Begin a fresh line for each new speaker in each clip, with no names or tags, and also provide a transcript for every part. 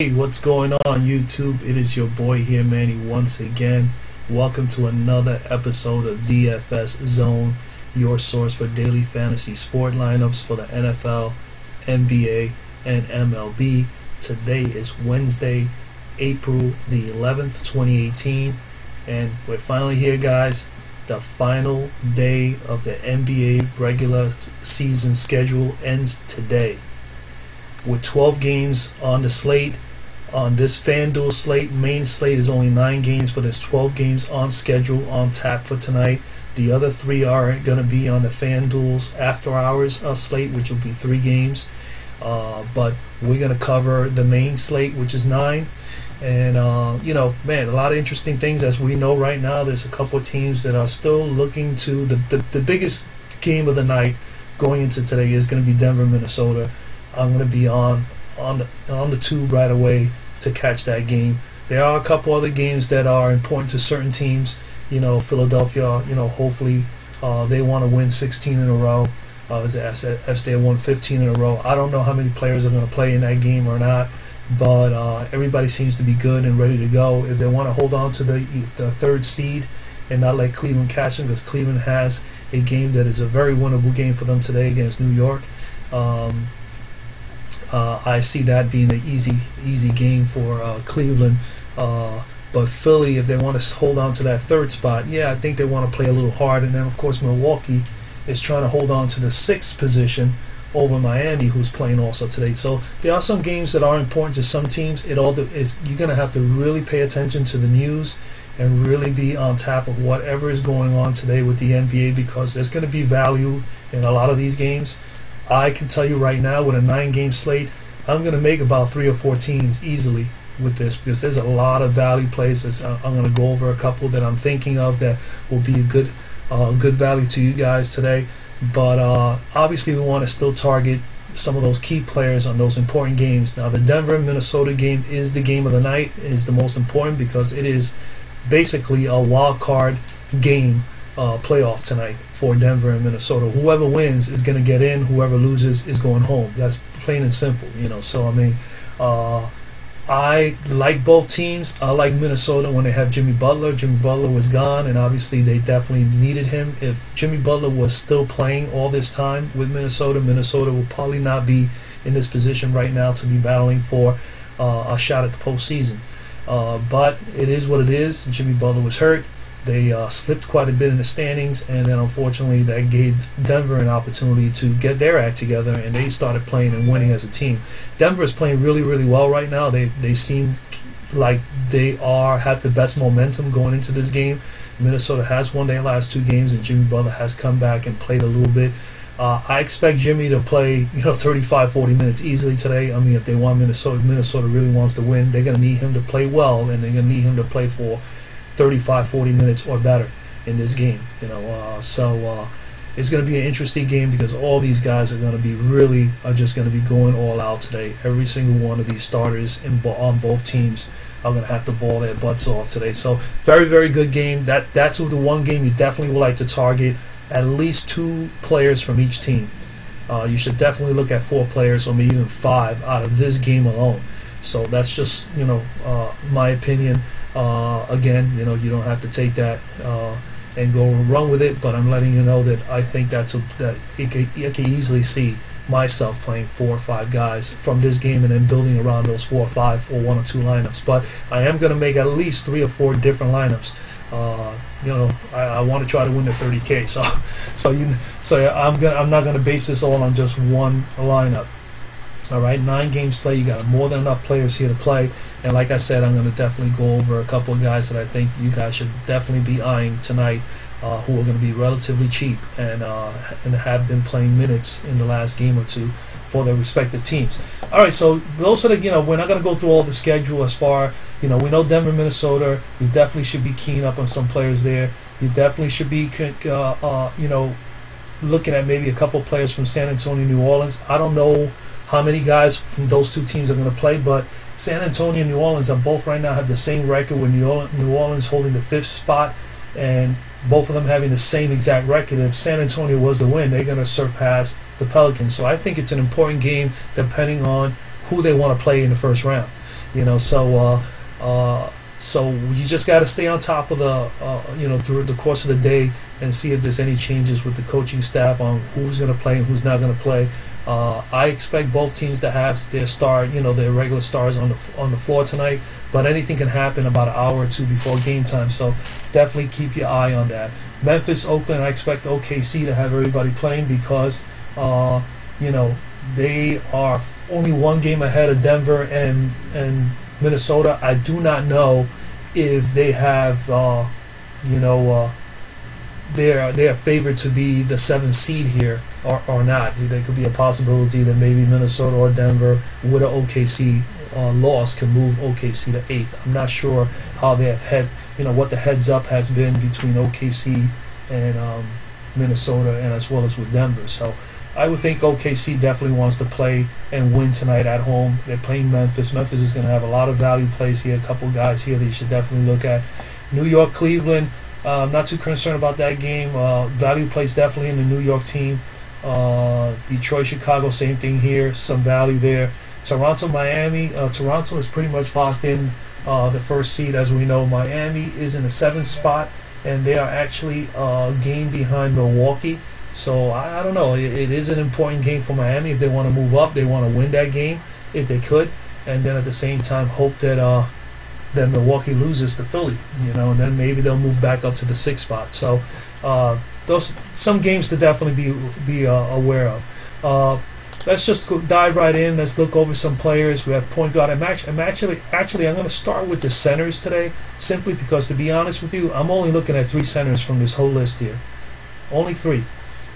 Hey, what's going on YouTube? It is your boy here, Manny, once again. Welcome to another episode of DFS Zone, your source for daily fantasy sport lineups for the NFL, NBA, and MLB. Today is Wednesday, April the 11th, 2018, and we're finally here, guys. The final day of the NBA regular season schedule ends today, with 12 games on the slate. On this Fanduel slate, main slate is only 9 games, but there's 12 games on schedule, on tap for tonight. The other 3 are going to be on the Fanduel's after hours slate, which will be 3 games. But we're going to cover the main slate, which is 9. And, man, a lot of interesting things. As we know right now, there's a couple of teams that are still looking to the biggest game of the night going into today is going to be Denver, Minnesota. I'm going to be on the tube right away to catch that game. There are a couple other games that are important to certain teams. Philadelphia, hopefully they want to win 16 in a row. As they won 15 in a row. I don't know how many players are going to play in that game or not, but everybody seems to be good and ready to go. If they want to hold on to the third seed and not let Cleveland catch them, because Cleveland has a game that is a very winnable game for them today against New York. I see that being an easy game for Cleveland. But Philly, if they want to hold on to that third spot, I think they want to play a little hard. And then, of course, Milwaukee is trying to hold on to the 6th position over Miami, who's playing also today. So there are some games that are important to some teams. You're going to have to really pay attention to the news and really be on top of whatever is going on today with the NBA, because there's going to be value in a lot of these games. I can tell you right now, with a 9-game slate, I'm going to make about 3 or 4 teams easily with this, because there's a lot of value plays. I'm going to go over a couple that I'm thinking of that will be a good value to you guys today. But obviously, we want to still target some of those key players on those important games. Now, the Denver-Minnesota game is the game of the night. It is the most important because it is basically a wild card game. Playoff tonight for Denver and Minnesota. Whoever wins is going to get in. Whoever loses is going home. That's plain and simple, So, I like both teams. I like Minnesota when they have Jimmy Butler. Jimmy Butler was gone, and obviously they definitely needed him. If Jimmy Butler was still playing all this time with Minnesota, Minnesota will probably not be in this position right now to be battling for a shot at the postseason. But it is what it is. Jimmy Butler was hurt. They slipped quite a bit in the standings, and then unfortunately that gave Denver an opportunity to get their act together, and they started playing and winning as a team. Denver is playing really, really well right now. They seem like they have the best momentum going into this game. Minnesota has won their last 2 games, and Jimmy Butler has come back and played a little bit. I expect Jimmy to play 35-40 minutes easily today. If they want Minnesota really wants to win, they're going to need him to play well, and they're going to need him to play for 35-40 minutes or better in this game. So it's going to be an interesting game, because all these guys are going to be just going to be going all out today. Every single one of these starters on both teams are going to have to ball their butts off today. So very, very good game. That's the one game you definitely would like to target at least 2 players from each team. You should definitely look at 4 players, or maybe even 5 out of this game alone. So that's just my opinion. Again, you don't have to take that and go run with it, but I'm letting you know that I think I can easily see myself playing 4 or 5 guys from this game and then building around those 4 or 5 or 1 or 2 lineups. But I am going to make at least 3 or 4 different lineups. I want to try to win the 30K, so I'm not going to base this all on just one lineup. All right, 9-game slate. You got more than enough players here to play, and like I said, I'm going to definitely go over a couple of guys that I think you guys should definitely be eyeing tonight, who are going to be relatively cheap and have been playing minutes in the last game or 2 for their respective teams. All right, so those are we're not going to go through all the schedule as far. We know Denver, Minnesota. You definitely should be keying up on some players there. You definitely should be, looking at maybe a couple players from San Antonio, New Orleans. I don't know how many guys from those 2 teams are going to play, but San Antonio and New Orleans are both right now have the same record, with New Orleans holding the 5th spot, and both of them having the same exact record. If San Antonio was to win, they're going to surpass the Pelicans. So I think it's an important game depending on who they want to play in the first round. So you just got to stay on top of the through the course of the day and see if there's any changes with the coaching staff on who's going to play and who's not going to play. I expect both teams to have their regular stars on the floor tonight, but anything can happen about an hour or two before game time. So definitely keep your eye on that. Memphis, Oakland, I expect OKC to have everybody playing because they are only one game ahead of Denver and Minnesota. I do not know if they have they're favored to be the 7th seed here or not. There could be a possibility that maybe Minnesota or Denver with an OKC loss can move OKC to 8th. I'm not sure how they have what the heads up has been between OKC and Minnesota and as well as with Denver. So I would think OKC definitely wants to play and win tonight at home. They're playing Memphis. Memphis is going to have a lot of value plays here. A couple guys here that you should definitely look at. New York, Cleveland. Not too concerned about that game. Value plays definitely in the New York team. Detroit, Chicago, same thing here. Some value there. Toronto, Miami. Toronto is pretty much locked in the first seed, as we know. Miami is in the 7th spot, and they are actually a game behind Milwaukee. So I don't know. It is an important game for Miami. If they want to move up, they want to win that game if they could, and then at the same time hope that Milwaukee loses to Philly, and then maybe they'll move back up to the 6th spot. So those some games to definitely be aware of. Let's just dive right in. Let's look over some players. We have point guard. I'm actually going to start with the centers today, simply because, to be honest with you, I'm only looking at 3 centers from this whole list here. Only 3.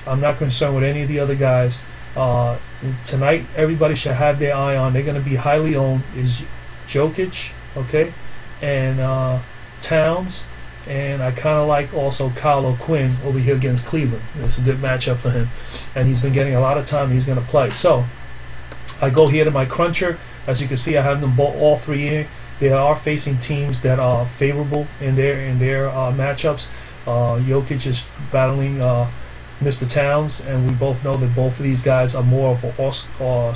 I'm not concerned with any of the other guys. Tonight, everybody should have their eye on. They're going to be highly owned. Is Jokic, okay, and Towns, and I kind of like also Kyle O'Quinn over here against Cleveland. It's a good matchup for him, and he's been getting a lot of time. He's going to play. So I go here to my cruncher. As you can see, I have them all 3 here. They are facing teams that are favorable in their matchups. Jokic is battling Mr. Towns, and we both know that both of these guys are more of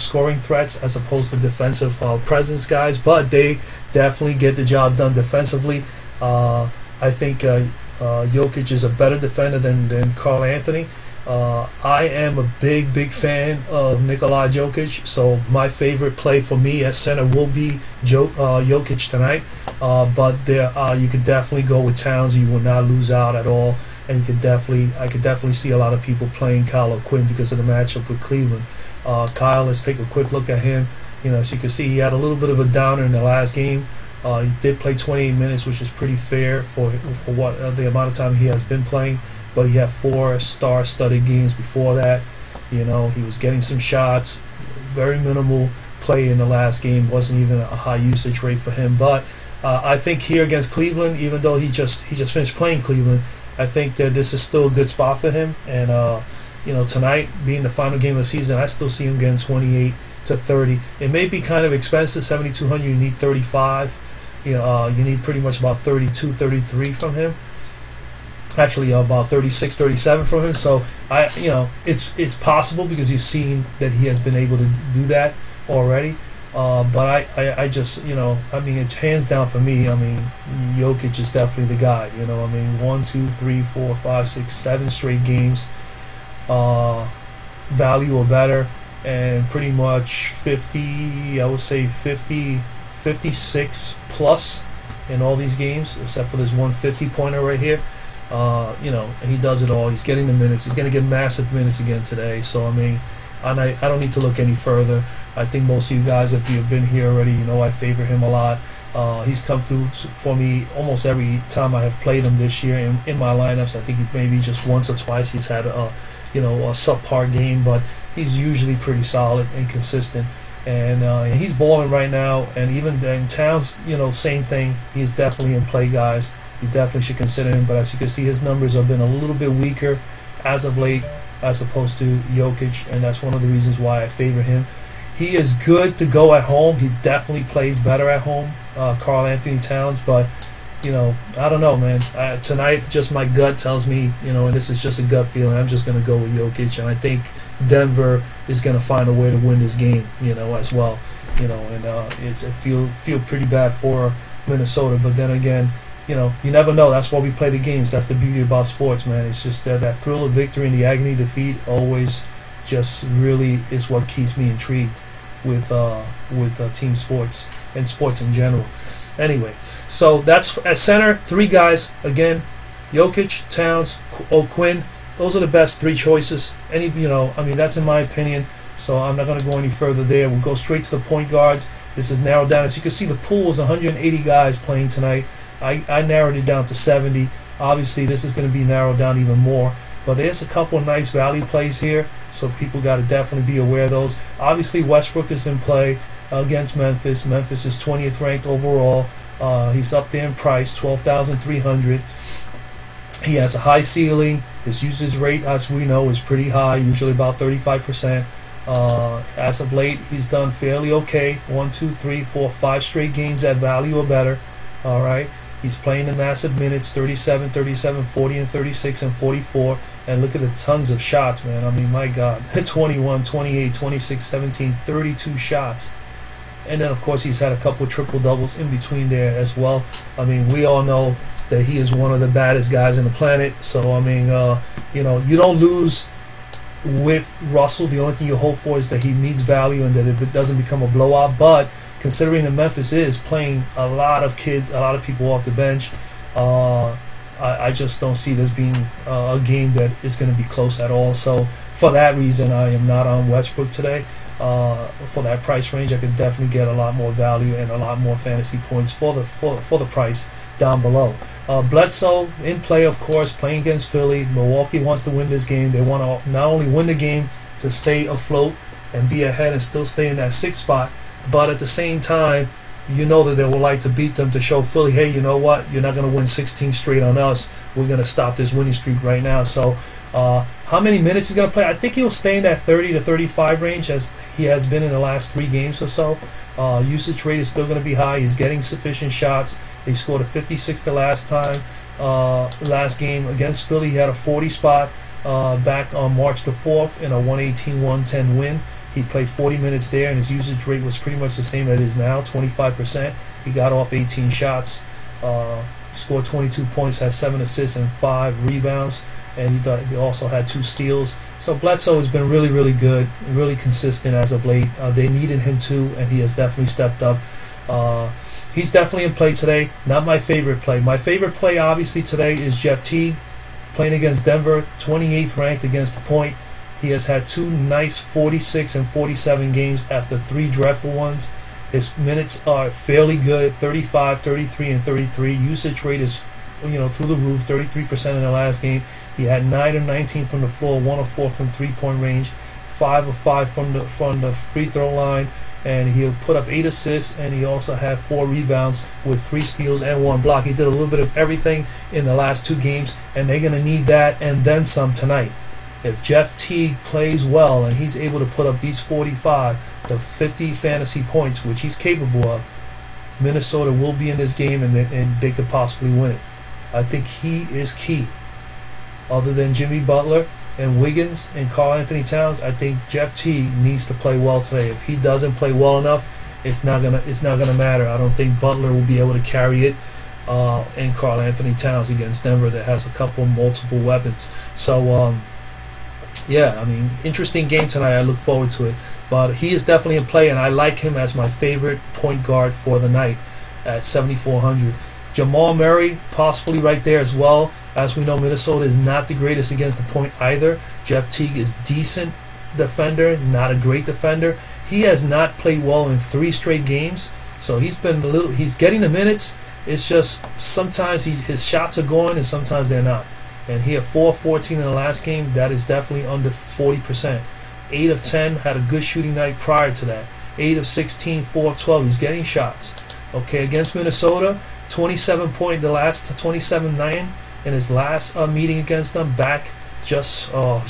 scoring threats as opposed to defensive presence guys, but they definitely get the job done defensively. I think Jokic is a better defender than Karl Anthony. I am a big fan of Nikola Jokic, so my favorite play for me at center will be Jokic tonight. But you could definitely go with Towns. You will not lose out at all. And I could definitely see a lot of people playing Kyle O'Quinn because of the matchup with Cleveland. Kyle, let's take a quick look at him. As you can see, he had a little bit of a downer in the last game. He did play 28 minutes, which is pretty fair for what the amount of time he has been playing. But he had 4 star-studded games before that. He was getting some shots. Very minimal play in the last game. Wasn't even a high usage rate for him. But I think here against Cleveland, even though he just finished playing Cleveland, I think that this is still a good spot for him. And tonight being the final game of the season, I still see him getting 28 to 30. It may be kind of expensive, 7,200. You need 35. You need pretty much about 32, 33 from him. Actually, about 36, 37 from him. So it's possible because you've seen that he has been able to do that already. But I just, it's hands down for me. Jokic is definitely the guy. 1, 2, 3, 4, 5, 6, 7 straight games, value or better, and pretty much 50. I would say 56 plus in all these games, except for this 150 pointer right here. And he does it all. He's getting the minutes. He's going to get massive minutes again today. So I don't need to look any further. I think most of you guys, if you've been here already, I favor him a lot. He's come through for me almost every time I have played him this year in my lineups. I think maybe just once or twice he's had a subpar game, but he's usually pretty solid and consistent. And he's balling right now. And even in Towns, same thing. He's definitely in play, guys. You definitely should consider him. But as you can see, his numbers have been a little bit weaker as of late, as opposed to Jokic, and that's one of the reasons why I favor him. He is good to go at home. He definitely plays better at home, Karl Anthony Towns, but I don't know, man. Tonight, just my gut tells me, and this is just a gut feeling, I'm just going to go with Jokic, and I think Denver is going to find a way to win this game, as well. and it feel pretty bad for Minnesota. But then again, you never know. That's why we play the games. That's the beauty about sports, man. It's just that thrill of victory and the agony of defeat always just really is what keeps me intrigued with team sports and sports in general. Anyway, so that's at center. 3 guys again: Jokic, Towns, O'Quinn. Those are the best 3 choices. That's in my opinion. So I'm not going to go any further there. We'll go straight to the point guards. This is narrowed down. As you can see, the pool is 180 guys playing tonight. I narrowed it down to 70. Obviously, this is going to be narrowed down even more. But there's a couple of nice value plays here, so people got to definitely be aware of those. Obviously, Westbrook is in play against Memphis. Memphis is 20th ranked overall. He's up there in price, 12,300. He has a high ceiling. His usage rate, as we know, is pretty high, usually about 35%. As of late, he's done fairly okay. 1, 2, 3, 4, 5 straight games at value or better. All right. He's playing the massive minutes, 37, 37, 40, and 36, and 44. And look at the tons of shots, man. I mean, my God. 21, 28, 26, 17, 32 shots. And then, of course, he's had a couple of triple-doubles in between there as well. I mean, we all know that he is one of the baddest guys on the planet. So, I mean, you don't lose with Russell. The only thing you hope for is that he meets value and that it doesn't become a blowout. But considering that Memphis is playing a lot of kids, a lot of people off the bench, I just don't see this being a game that is going to be close at all. So for that reason, I am not on Westbrook today. For that price range, I could definitely get a lot more value and a lot more fantasy points for the price down below. Bledsoe in play, of course, playing against Philly. Milwaukee wants to win this game. They want to not only win the game to stay afloat and be ahead and still stay in that 6th spot, but at the same time, you know that they would like to beat them to show Philly, hey, you know what? You're not going to win 16 straight on us. We're going to stop this winning streak right now. So how many minutes he's going to play? I think he'll stay in that 30 to 35 range as he has been in the last 3 games or so. Usage rate is still going to be high. He's getting sufficient shots. He scored a 56 the last game against Philly. He had a 40 spot back on March the 4th in a 118-110 win. He played 40 minutes there, and his usage rate was pretty much the same that it is now, 25%. He got off 18 shots, scored 22 points, had 7 assists and 5 rebounds, and he also had 2 steals. So Bledsoe has been really, really good, really consistent as of late. They needed him too, and he has definitely stepped up. He's definitely in play today. Not my favorite play. My favorite play, obviously, today is Jeff Teague playing against Denver, 28th ranked against the point. He has had 2 nice 46 and 47 games after 3 dreadful ones. His minutes are fairly good, 35, 33, and 33. Usage rate is, through the roof, 33% in the last game. He had 9 of 19 from the floor, 1 of 4 from 3-point range, 5 of 5 from the free throw line, and he'll put up 8 assists, and he also had 4 rebounds with 3 steals and 1 block. He did a little bit of everything in the last 2 games, and they're going to need that and then some tonight. If Jeff Teague plays well and he's able to put up these 45 to 50 fantasy points, which he's capable of, Minnesota will be in this game and they could possibly win it. I think he is key. Other than Jimmy Butler and Wiggins and Karl Anthony Towns, I think Jeff Teague needs to play well today. If he doesn't play well enough, it's not gonna matter. I don't think Butler will be able to carry it. And Karl Anthony Towns against Denver that has a couple multiple weapons. So yeah, I mean, interesting game tonight. I look forward to it. But he is definitely in play, and I like him as my favorite point guard for the night at 7,400. Jamal Murray, possibly right there as well. As we know, Minnesota is not the greatest against the point either. Jeff Teague is decent defender, not a great defender. He has not played well in 3 straight games, so he's getting the minutes. It's just sometimes his shots are going and sometimes they're not. And he had 4-14 in the last game. That is definitely under 40%. 8 of 10, had a good shooting night prior to that. 8 of 16, 4 of 12. He's getting shots. Okay, against Minnesota, 27-9 in his last meeting against them back just a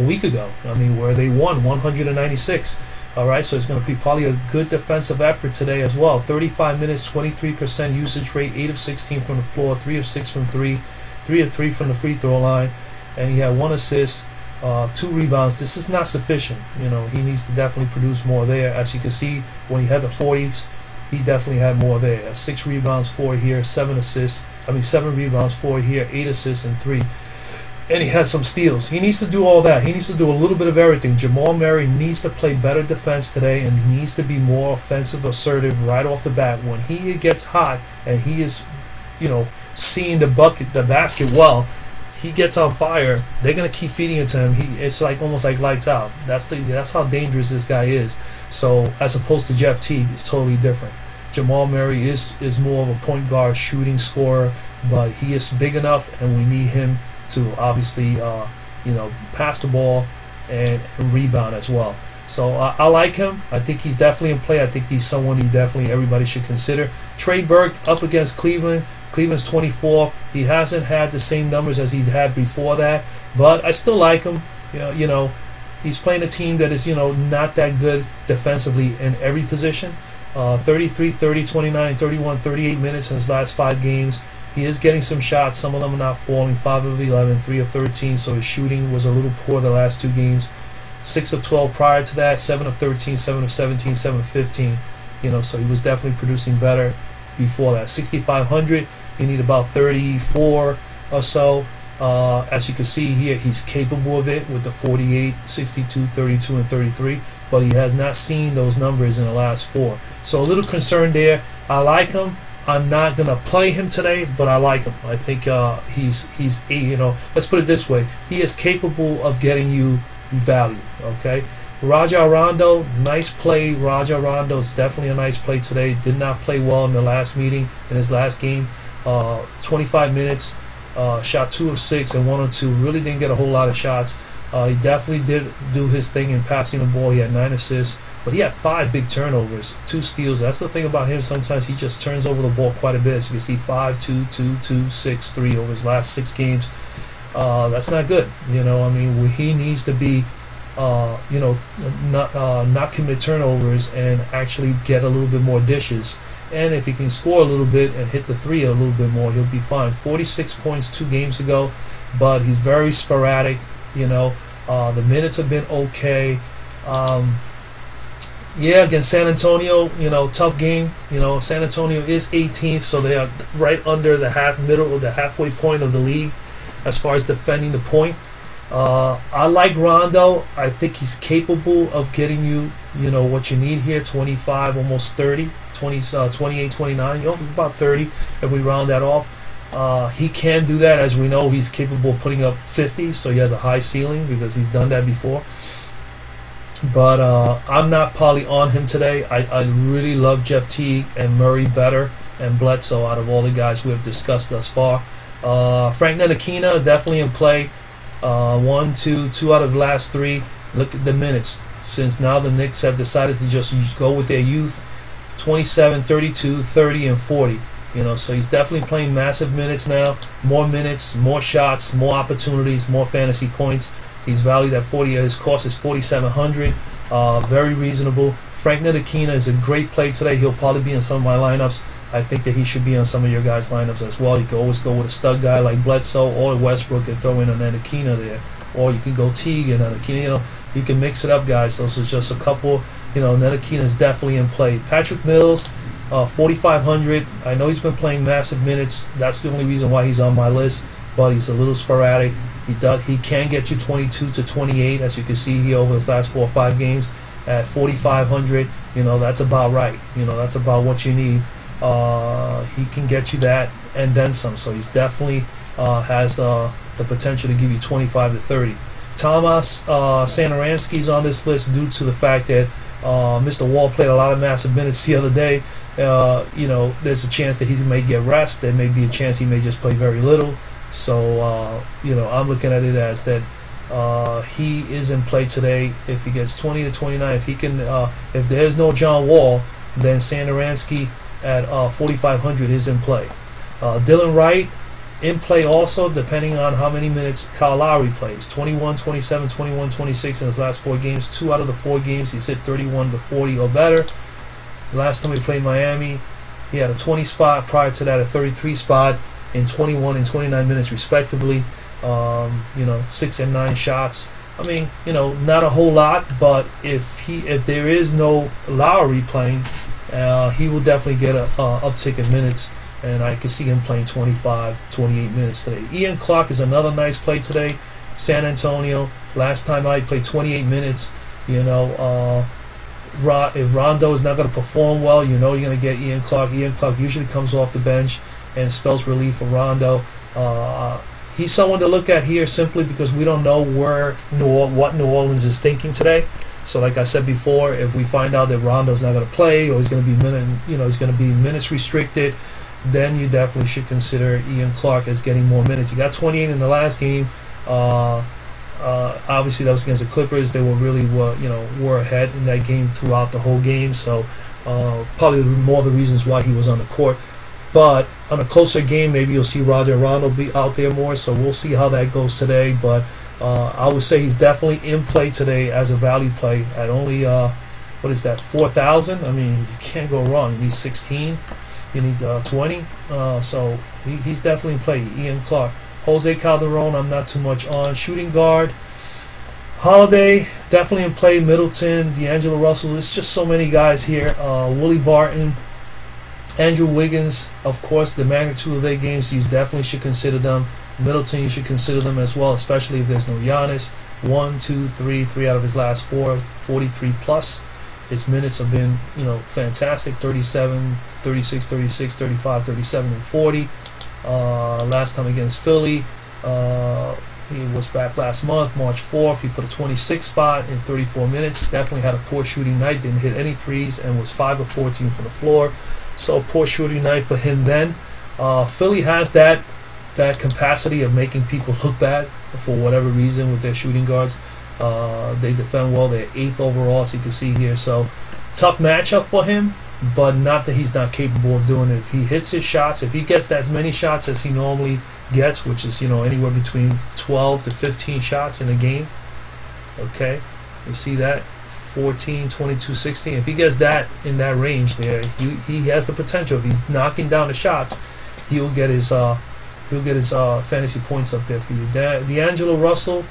week ago. I mean, where they won 196. All right, so it's going to be probably a good defensive effort today as well. 35 minutes, 23% usage rate, 8 of 16 from the floor, 3 of 6 from 3. 3 of 3 from the free throw line, and he had 1 assist. 2 rebounds. This is not sufficient. You know, he needs to definitely produce more there. As you can see, when he had the 40s, he definitely had more there. 6 rebounds, 4 here, 7 assists. 7 rebounds, 4 here, 8 assists, and 3. And he has some steals. He needs to do all that. He needs to do a little bit of everything. Jamal Murray needs to play better defense today, and he needs to be more offensive, assertive right off the bat. When he gets hot and he is, you know, seeing the basket well, he gets on fire. They're gonna keep feeding it to him. It's like almost like lights out. That's how dangerous this guy is. So as opposed to Jeff Teague, it's totally different. Jamal Murray is more of a point guard, shooting scorer, but he is big enough, and we need him to obviously you know, pass the ball and rebound as well. So I like him. I think he's definitely in play. I think he's someone everybody should consider. Trey Burke up against Cleveland. Cleveland's 24th. He hasn't had the same numbers as he had before that, but I still like him. You know, he's playing a team that is, you know, not that good defensively in every position. 33, 30, 29, 31, 38 minutes in his last 5 games. He is getting some shots. Some of them are not falling. 5 of 11, 3 of 13. So his shooting was a little poor the last 2 games. 6 of 12 prior to that. 7 of 13, 7 of 17, 7 of 15. You know, so he was definitely producing better before that. 6,500. You need about 34 or so. As you can see here, he's capable of it with the 48, 62, 32, and 33. But he has not seen those numbers in the last 4. So a little concern there. I like him. I'm not gonna play him today, but I like him. I think he's you know, let's put it this way: he is capable of getting you value. Okay, Rajon Rondo, nice play. Rajon Rondo is definitely a nice play today. Did not play well in the last meeting, in his last game. 25 minutes, shot 2 of 6 and 1 of 2. Really didn't get a whole lot of shots. He definitely did do his thing in passing the ball. He had 9 assists, but he had 5 big turnovers, 2 steals. That's the thing about him. Sometimes he just turns over the ball quite a bit. So you can see 5, 2, 2, 2, 6, 3 over his last 6 games. That's not good. You know, I mean, he needs to be, you know, not commit turnovers and actually get a little bit more dishes. And if he can score a little bit and hit the 3 a little bit more, he'll be fine. 46 points 2 games ago, but he's very sporadic. You know, the minutes have been okay. Yeah, against San Antonio, you know, tough game. You know, San Antonio is 18th, so they are right under the halfway point of the league as far as defending the point. I like Rondo. I think he's capable of getting you, you know, what you need here. 25, almost 30, 28, 29. You know, about 30 if we round that off. He can do that. As we know, he's capable of putting up 50, so he has a high ceiling because he's done that before. But I'm not probably on him today. I really love Jeff Teague and Murray better and Bledsoe out of all the guys we have discussed thus far. Frank Ntilikina definitely in play. 1, 2 out of the last 3. Look at the minutes. Since now the Knicks have decided to just go with their youth. 27, 32, 30, and 40. You know, so he's definitely playing massive minutes now. More minutes, more shots, more opportunities, more fantasy points. He's valued at 40. His cost is 4,700. Very reasonable. Frank Ntilikina is a great play today. He'll probably be in some of my lineups. I think that he should be on some of your guys' lineups as well. You can always go with a stud guy like Bledsoe or Westbrook and throw in a Ntilikina there. Or you can go Teague and Ntilikina. You know, you can mix it up, guys. Those are just a couple. You know, Ntilikina is definitely in play. Patrick Mills, 4,500. I know he's been playing massive minutes. That's the only reason why he's on my list. But he's a little sporadic. He can get you 22 to 28, as you can see here over his last 4 or 5 games. At 4,500, you know, that's about right. You know, that's about what you need. He can get you that and then some. So he's definitely has the potential to give you 25 to 30. Thomas Satoransky's on this list due to the fact that Mr. Wall played a lot of massive minutes the other day. You know, there's a chance that he may get rest. There may be a chance he may just play very little. So, you know, I'm looking at it as that he is in play today. If he gets 20 to 29, if he can, if there's no John Wall, then Satoransky at 4,500 is in play. Dylan Wright in play also, depending on how many minutes Kyle Lowry plays. 21, 27, 21, 26 in his last 4 games. 2 out of the 4 games he's hit 31 to 40 or better. The last time he played Miami, he had a 20 spot. Prior to that, a 33 spot in 21 and 29 minutes respectively. You know, 6 and 9 shots. I mean, not a whole lot, but if there is no Lowry playing, he will definitely get a uptick in minutes, and I can see him playing 25, 28 minutes today. Ian Clark is another nice play today. San Antonio. Last time I played 28 minutes. If Rondo is not going to perform well, you're going to get Ian Clark. Ian Clark usually comes off the bench and spells relief for Rondo. He's someone to look at here simply because we don't know what New Orleans is thinking today. So, like I said before, if we find out that Rondo's not going to play or he's going to be minutes restricted, then you definitely should consider Ian Clark as getting more minutes. He got 28 in the last game. Obviously, that was against the Clippers. They were ahead in that game throughout the whole game. So, probably more the reasons why he was on the court. But on a closer game, maybe you'll see Rondo be out there more. So we'll see how that goes today. But I would say he's definitely in play today as a value play at only 4,000. I mean, you can't go wrong. You need 16. You need 20. So he's definitely in play. Ian Clark. Jose Calderon, I'm not too much on. Shooting guard. Holiday, definitely in play. Middleton, D'Angelo Russell. It's just so many guys here. Willie Barton. Andrew Wiggins, of course, the magnitude of their games, you definitely should consider them. Middleton, you should consider them as well, especially if there's no Giannis. 3 out of his last 4, 43 plus. His minutes have been, fantastic. 37, 36, 36, 35, 37, and 40. Last time against Philly, he was back last month, March 4th. He put a 26 spot in 34 minutes. Definitely had a poor shooting night. Didn't hit any threes and was 5 of 14 from the floor. So poor shooting night for him then. Philly has that capacity of making people look bad for whatever reason with their shooting guards. They defend well. They're 8th overall, as you can see here. So tough matchup for him, but not that he's not capable of doing it. If he hits his shots, if he gets as many shots as he normally gets, which is anywhere between 12 to 15 shots in a game. Okay, you see that? 14, 22, 16. If he gets that in that range there, he has the potential. If he's knocking down the shots, he'll get his fantasy points up there for you. D'Angelo Russell,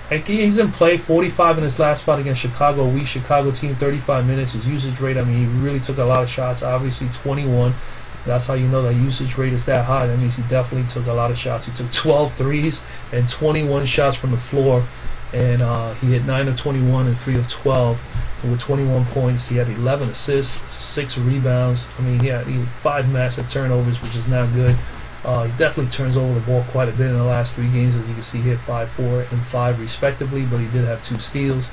he's in play. 45 in his last spot against Chicago. Weak Chicago team. 35 minutes. His usage rate. I mean, he really took a lot of shots. Obviously, 21. That's how you know that usage rate is that high. That means he definitely took a lot of shots. He took 12 threes and 21 shots from the floor. And he hit 9 of 21 and 3 of 12. And with 21 points, he had 11 assists, 6 rebounds. I mean, he had 5 massive turnovers, which is not good. He definitely turns over the ball quite a bit in the last 3 games, as you can see here, 5, 4, and 5 respectively. But he did have 2 steals.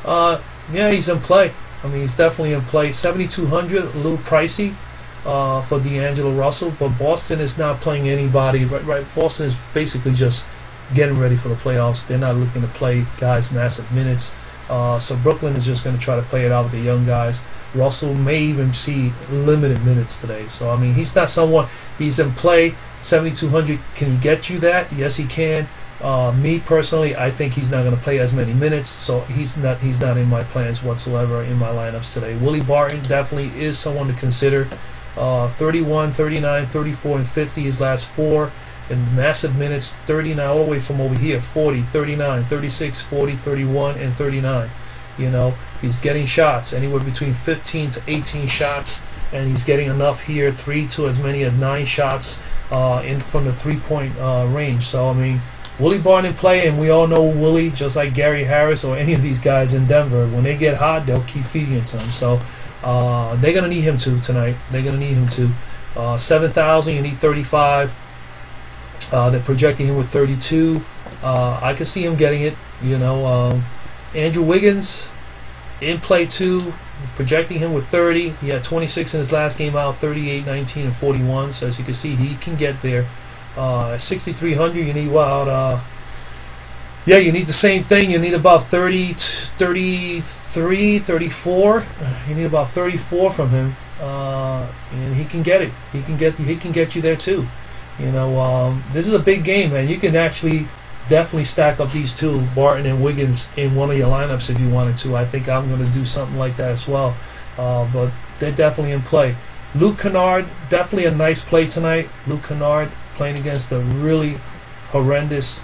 Yeah, he's in play. I mean, he's definitely in play. 7,200, a little pricey for D'Angelo Russell. But Boston is not playing anybody. Right. Boston is basically just getting ready for the playoffs. They're not looking to play guys massive minutes. So Brooklyn is just going to try to play it out with the young guys. Russell may even see limited minutes today. So, I mean, he's not someone, he's in play. 7,200, can he get you that? Yes, he can. Me personally, I think he's not going to play as many minutes, so he's not in my plans whatsoever in my lineups today. Willie Barton definitely is someone to consider. 31, 39, 34, and 50 his last 4. In massive minutes, 39 all the way from over here, 40, 39, 36, 40, 31, and 39. He's getting shots anywhere between 15 to 18 shots, and he's getting enough here, 3 to as many as 9 shots from the 3-point range. So, I mean, Willie Barton in play, and we all know Willie, just like Gary Harris or any of these guys in Denver, when they get hot, they'll keep feeding it to him. So, they're going to need him to tonight. They're going to need him to. 7,000, you need 35. They're projecting him with 32. I could see him getting it. Andrew Wiggins in play too, projecting him with 30. He had 26 in his last game out, 38, 19, and 41. So as you can see, he can get there. At 6,300, you need you need the same thing. You need about 33, 34. You need about 34 from him, and he can get it. He can get you there too. This is a big game, man. You can actually definitely stack up these two, Barton and Wiggins, in one of your lineups if you wanted to. I think I'm going to do something like that as well. But they're definitely in play. Luke Kennard, definitely a nice play tonight. Luke Kennard playing against a really horrendous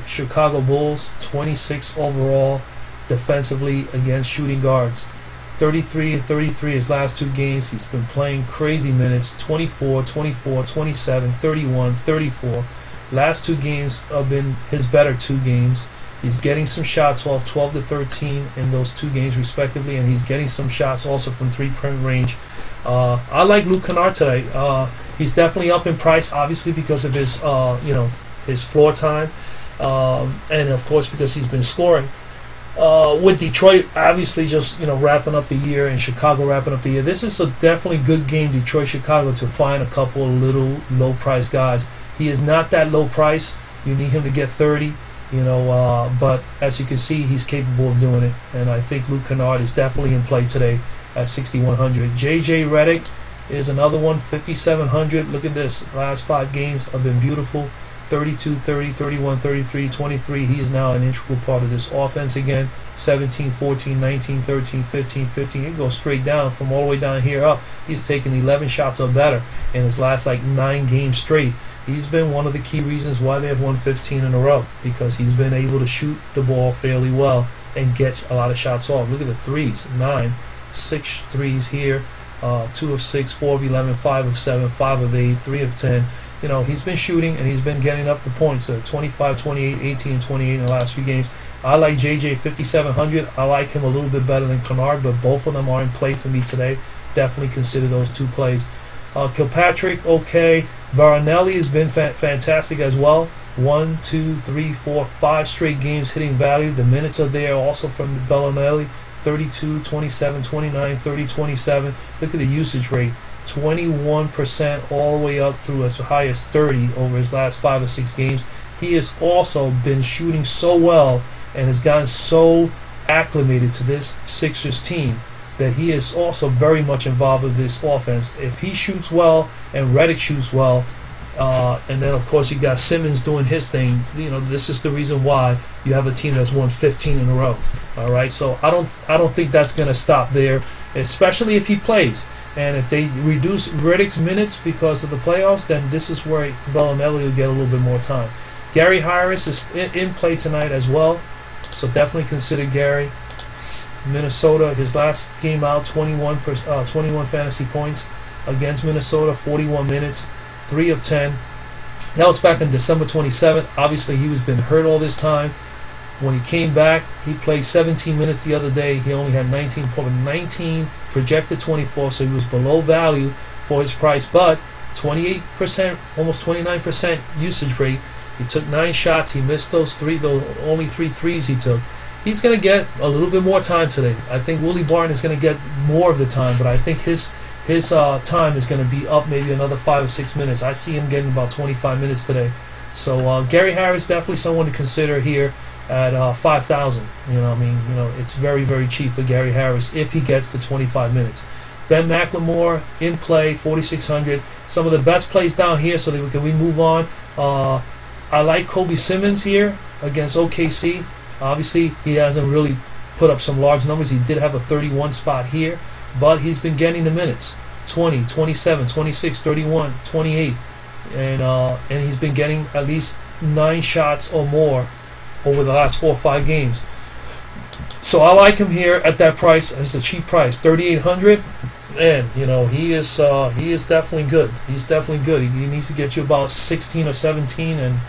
Chicago Bulls, 26 overall defensively against shooting guards. 33 and 33 his last 2 games. He's been playing crazy minutes. 24, 24, 27, 31, 34. Last 2 games have been his better 2 games. He's getting some shots off, 12 to 13 in those 2 games respectively, and he's getting some shots also from 3-point range. I like Luke Kennard today. He's definitely up in price, obviously because of his his floor time, and of course because he's been scoring. With Detroit obviously just wrapping up the year, and Chicago wrapping up the year, this is a definitely good game, Detroit-Chicago, to find a couple of little low price guys. He is not that low price. You need him to get 30, but as you can see, he's capable of doing it, and I think Luke Kennard is definitely in play today at 6,100. JJ Redick is another one, 5,700. Look at this, last 5 games have been beautiful. 32, 30, 31, 33, 23. He's now an integral part of this offense again. 17, 14, 19, 13, 15, 15. It goes straight down from all the way down here up. He's taken 11 shots or better in his last 9 games straight. He's been one of the key reasons why they have won 15 in a row, because he's been able to shoot the ball fairly well and get a lot of shots off. Look at the threes, 9, 6 threes here, 2 of 6, 4 of 11, 5 of 7, 5 of 8, 3 of 10. He's been shooting and he's been getting up the points. 25, 28, 18, 28 in the last few games. I like JJ 5,700. I like him a little bit better than Kennard, but both of them are in play for me today. Definitely consider those 2 plays. Kilpatrick, okay. Baranelli has been fantastic as well. 1, 2, 3, 4, 5 straight games hitting value. The minutes are there also from Baranelli. 32, 27, 29, 30, 27. Look at the usage rate. 21% all the way up through as high as 30 over his last 5 or 6 games. He has also been shooting so well and has gotten so acclimated to this Sixers team that he is also very much involved with this offense. If he shoots well and Redick shoots well, and then of course you got Simmons doing his thing, this is the reason why you have a team that's won 15 in a row. All right, so I don't think that's going to stop there, especially if he plays. And if they reduce Redick's minutes because of the playoffs, then this is where Bellinelli will get a little bit more time. Gary Harris is in play tonight as well, so definitely consider Gary. Minnesota, his last game out, 21 fantasy points against Minnesota, 41 minutes, 3 of 10. That was back in December 27th. Obviously, he was been hurt all this time. When he came back, he played 17 minutes the other day. He only had 19 projected 24, so he was below value for his price, but 28%, almost 29% usage rate. He took 9 shots. He missed those only 3 threes he took. He's going to get a little bit more time today. I think Willie Barton is going to get more of the time, but I think his time is going to be up maybe another 5 or 6 minutes. I see him getting about 25 minutes today. So Gary Harris, definitely someone to consider here at 5,000. It's very, very cheap for Gary Harris if he gets the 25 minutes. Ben McLemore in play, 4,600. Some of the best plays down here, so that we move on. I like Kobe Simmons here against OKC. Obviously, he hasn't really put up some large numbers. He did have a 31 spot here, but he's been getting the minutes. 20, 27, 26, 31, 28. And he's been getting at least 9 shots or more over the last 4 or 5 games. So I like him here at that price. It's a cheap price, 3,800, and he is definitely good. He's definitely good. He needs to get you about 16 or 17, and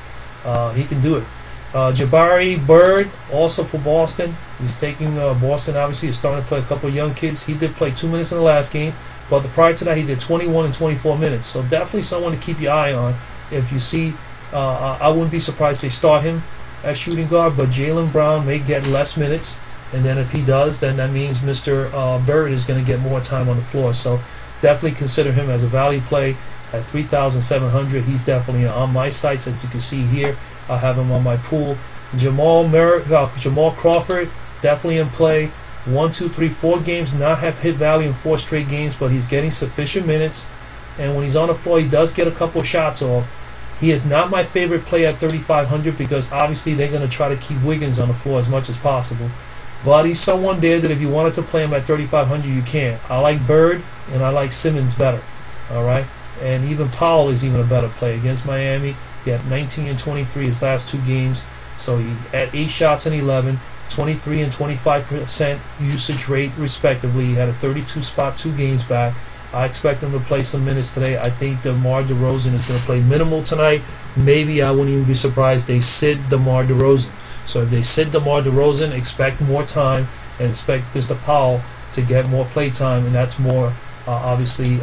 he can do it. Jabari Bird, also for Boston. He's taking Boston. Obviously, is starting to play a couple of young kids. He did play 2 minutes in the last game, but the prior to that, he did 21 and 24 minutes. So definitely someone to keep your eye on. If you see, I wouldn't be surprised if they start him at shooting guard, but Jaylen Brown may get less minutes, and then if he does, then that means Mr. Bird is going to get more time on the floor. So definitely consider him as a value play at 3,700. He's definitely on my sites, as you can see here. I have him on my pool. Jamal Crawford, definitely in play. 1, 2, 3, 4 games, not have hit value in 4 straight games, but he's getting sufficient minutes, and when he's on the floor, he does get a couple of shots off. He is not my favorite play at 3,500 because obviously they're going to try to keep Wiggins on the floor as much as possible. But he's someone there that if you wanted to play him at 3,500, you can. I like Bird and I like Simmons better. All right, and even Powell is even a better play against Miami. He had 19 and 23 his last 2 games. So he had 8 shots and 11, 23 and 25% usage rate respectively. He had a 32 spot 2 games back. I expect him to play some minutes today. I think DeMar DeRozan is going to play minimal tonight. Maybe I wouldn't even be surprised they sit DeMar DeRozan. So if they sit DeMar DeRozan, expect more time and expect Mr. Powell to get more play time, and that's more obviously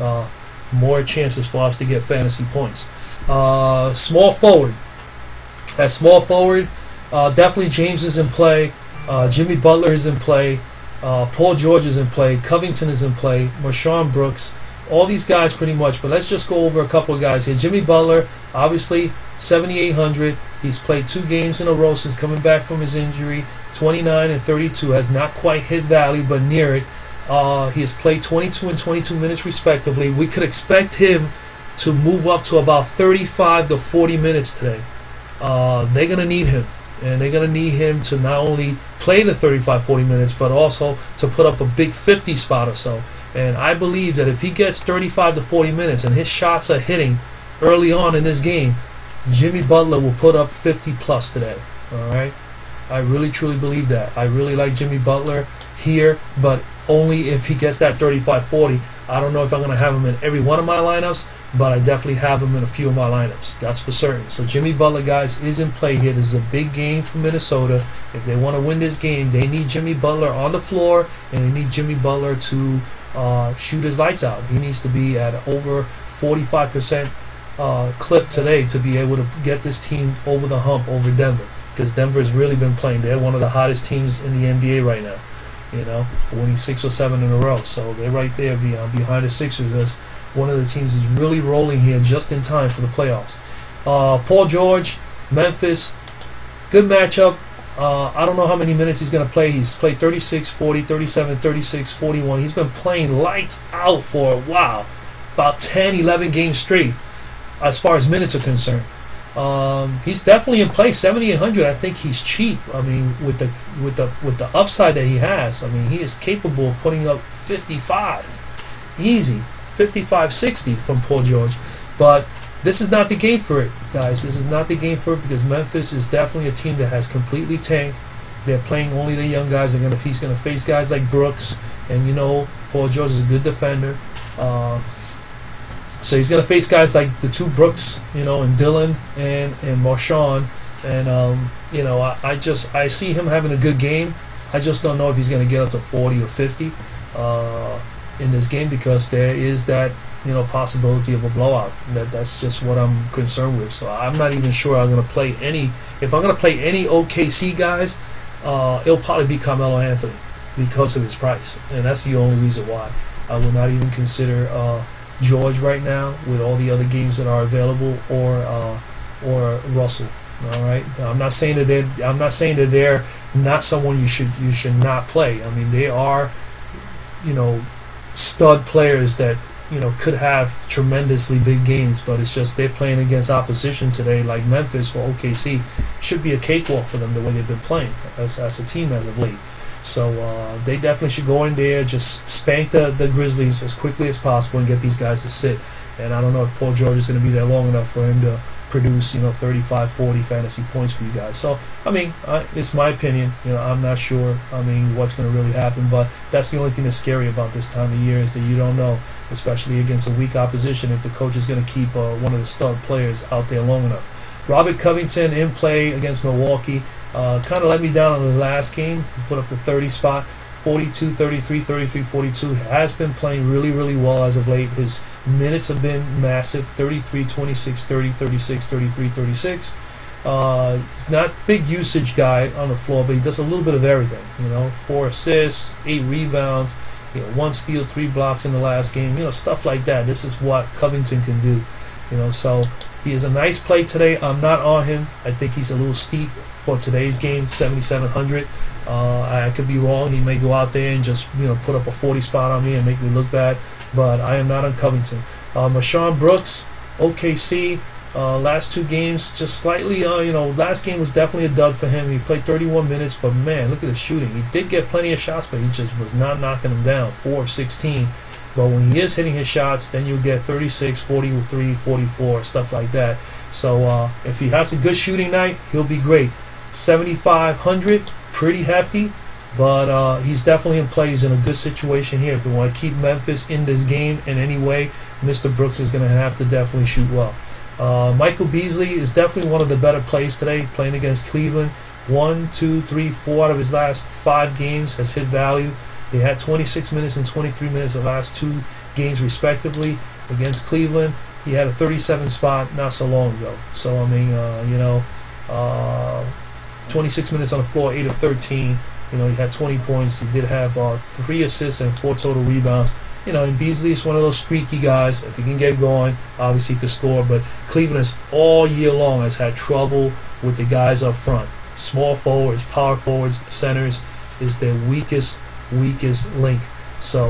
more chances for us to get fantasy points. Small forward. At small forward, definitely James is in play. Jimmy Butler is in play. Paul George is in play. Covington is in play. Marshawn Brooks. All these guys pretty much. But let's just go over a couple of guys here. Jimmy Butler, obviously 7,800. He's played 2 games in a row since coming back from his injury. 29 and 32. Has not quite hit value, but near it. He has played 22 and 22 minutes respectively. We could expect him to move up to about 35 to 40 minutes today. They're going to need him. And they're going to need him to not only play the 35-40 minutes, but also to put up a big 50 spot or so. And I believe that if he gets 35 to 40 minutes and his shots are hitting early on in this game, Jimmy Butler will put up 50 plus today. All right? I really, truly believe that. I really like Jimmy Butler here, but only if he gets that 35-40. I don't know if I'm going to have him in every one of my lineups, but I definitely have him in a few of my lineups. That's for certain. So Jimmy Butler, guys, is in play here. This is a big game for Minnesota. If they want to win this game, they need Jimmy Butler on the floor, and they need Jimmy Butler to shoot his lights out. He needs to be at over 45% clip today to be able to get this team over the hump over Denver, because Denver has really been playing. They're one of the hottest teams in the NBA right now. You know, winning 6 or 7 in a row. So they're right there behind the Sixers. That's one of the teams that's really rolling here just in time for the playoffs. Paul George, Memphis, good matchup. I don't know how many minutes he's going to play. He's played 36, 40, 37, 36, 41. He's been playing lights out for a while, about 10, 11 games straight as far as minutes are concerned. He's definitely in play. 7,800. I think he's cheap. I mean, with the upside that he has, I mean, he is capable of putting up 55, easy, 55, 60 from Paul George. But this is not the game for it, guys. This is not the game for it, because Memphis is definitely a team that has completely tanked. They're playing only the young guys. He's gonna face guys like Brooks, and you know, Paul George is a good defender. So he's going to face guys like the 2 Brooks, you know, and Dylan and Marshawn. And, you know, I see him having a good game. I just don't know if he's going to get up to 40 or 50 in this game, because there is that, you know, possibility of a blowout. That's just what I'm concerned with. So I'm not even sure I'm going to play any. If I'm going to play any OKC guys, it'll probably be Carmelo Anthony because of his price. And that's the only reason why. I will not even consider George right now with all the other games that are available, or Russell. All right, I'm not saying that they're not someone you should not play. I mean, they are, you know, stud players that, you know, could have tremendously big games, but it's just they're playing against opposition today like Memphis for OKC. Should be a cakewalk for them the way they've been playing as a team as of late. So they definitely should go in there, just spank the Grizzlies as quickly as possible and get these guys to sit. And I don't know if Paul George is going to be there long enough for him to produce, you know, 35, 40 fantasy points for you guys. So, I mean, it's my opinion. You know, I'm not sure, I mean, what's going to really happen. But that's the only thing that's scary about this time of year, is that you don't know, especially against a weak opposition, if the coach is going to keep one of the star players out there long enough. Robert Covington in play against Milwaukee. Kind of let me down on the last game. He put up the 30 spot. 42, 33, 33, 42. Has been playing really, really well as of late. His minutes have been massive. 33, 26, 30, 36, 33, 36. He's not big usage guy on the floor, but he does a little bit of everything. You know, 4 assists, 8 rebounds, you know, 1 steal, 3 blocks in the last game. You know, stuff like that. This is what Covington can do. You know, so he is a nice play today. I'm not on him. I think he's a little steep for today's game, 7,700. I could be wrong. He may go out there and just, you know, put up a 40 spot on me and make me look bad, but I am not on Covington. Marshawn Brooks, OKC, last 2 games just slightly, you know, last game was definitely a dud for him. He played 31 minutes, but man, look at his shooting. He did get plenty of shots, but he just was not knocking them down. 4 of 16. But when he is hitting his shots, then you'll get 36, 43, 44, stuff like that. So if he has a good shooting night, he'll be great. 7,500, pretty hefty, but he's definitely in play. He's in a good situation here. If you want to keep Memphis in this game in any way, Mr. Brooks is going to have to definitely shoot well. Michael Beasley is definitely one of the better plays today, playing against Cleveland. 1, 2, 3, 4 out of his last 5 games has hit value. He had 26 minutes and 23 minutes the last 2 games respectively against Cleveland. He had a 37 spot not so long ago. So I mean, 26 minutes on the floor, 8 of 13. He had 20 points. He did have 3 assists and 4 total rebounds. And Beasley is one of those streaky guys. If he can get going, obviously he could score. But Cleveland is all year long has had trouble with the guys up front. Small forwards, power forwards, centers is their weakest link. So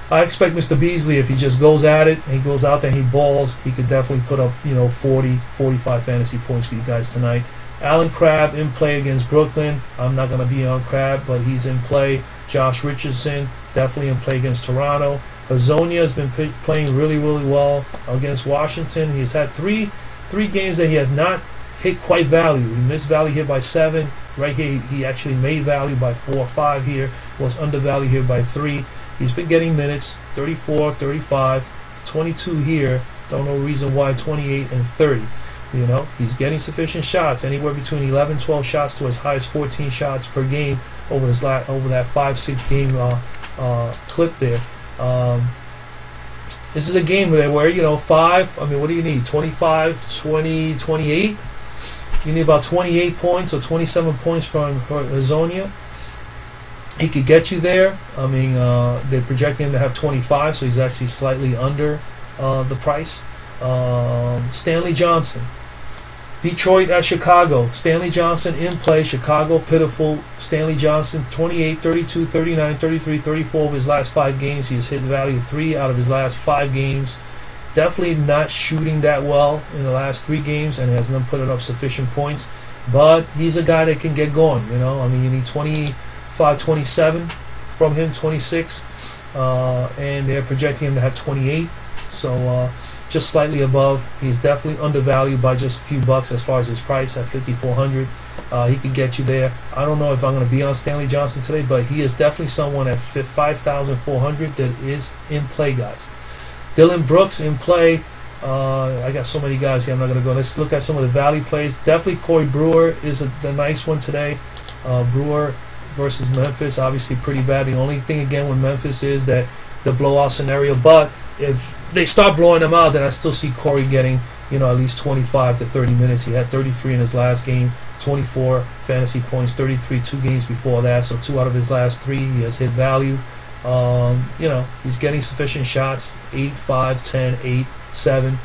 I expect Mr. Beasley, if he just goes at it and he goes out there and he balls, he could definitely put up 40, 45 fantasy points for you guys tonight. Alan Crabb in play against Brooklyn. I'm not going to be on Crabb, but he's in play. Josh Richardson definitely in play against Toronto. Hazonia has been playing really well against Washington. He has had three games that he has not hit quite value. He missed value here by 7. Right here, he actually made value by 4 or 5 here. Was undervalued here by 3. He's been getting minutes, 34, 35, 22 here. Don't know reason why 28 and 30. He's getting sufficient shots, anywhere between 11, 12 shots to as high as 14 shots per game over that 5-6 game clip there. This is a game where 5. I mean, what do you need? 25, 20, 28. You need about 28 points or 27 points from Hazonia. He could get you there. I mean, they're projecting him to have 25, so he's actually slightly under the price. Stanley Johnson. Detroit at Chicago. Stanley Johnson in play. Chicago pitiful. Stanley Johnson 28, 32, 39, 33, 34 of his last 5 games. He has hit value 3 out of his last 5 games. Definitely not shooting that well in the last 3 games and has not put up sufficient points. But he's a guy that can get going. I mean, you need 25, 27 from him, 26. And they're projecting him to have 28. So just slightly above. He's definitely undervalued by just a few bucks as far as his price at 5,400. He could get you there. I don't know if I'm going to be on Stanley Johnson today, but he is definitely someone at 5,400 that is in play, guys. Dylan Brooks in play. I got so many guys here. I'm not going to go. Let's look at some of the value plays. Definitely Corey Brewer is the nice one today. Brewer versus Memphis, obviously pretty bad. The only thing again with Memphis is that the blowout scenario, but if they start blowing them out, then I still see Corey getting at least 25 to 30 minutes. He had 33 in his last game, 24 fantasy points, 33 2 games before that, so 2 out of his last 3 he has hit value. He's getting sufficient shots, 8, 5, 10, 8, 7.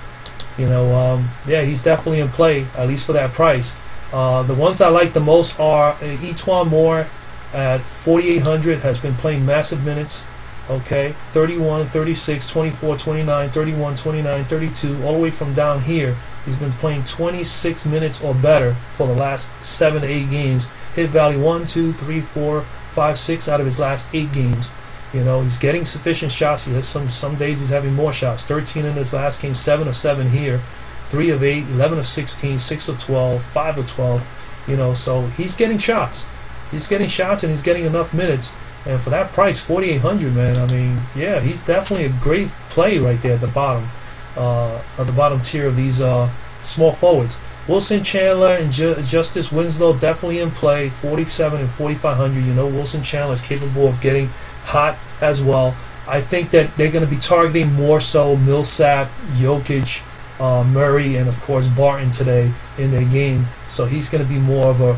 Yeah, he's definitely in play, at least for that price. The ones I like the most are Etuan Moore at 4,800, has been playing massive minutes. Okay, 31, 36, 24, 29, 31, 29, 32, all the way from down here. He's been playing 26 minutes or better for the last 7 to 8 games. Hit value 1, 2, 3, 4, 5, 6 out of his last 8 games. He's getting sufficient shots. He has some days he's having more shots. 13 in his last game, 7 of 7 here, 3 of 8, 11 of 16, 6 of 12, 5 of 12. So he's getting shots. He's getting shots and he's getting enough minutes. And for that price, 4,800, man, I mean, yeah, he's definitely a great play right there at the bottom tier of these small forwards. Wilson Chandler and Justice Winslow definitely in play, 47 and 4,500. Wilson Chandler is capable of getting hot as well. I think that they're going to be targeting more so Millsap, Jokic, Murray, and of course Barton today in their game. So he's going to be more of a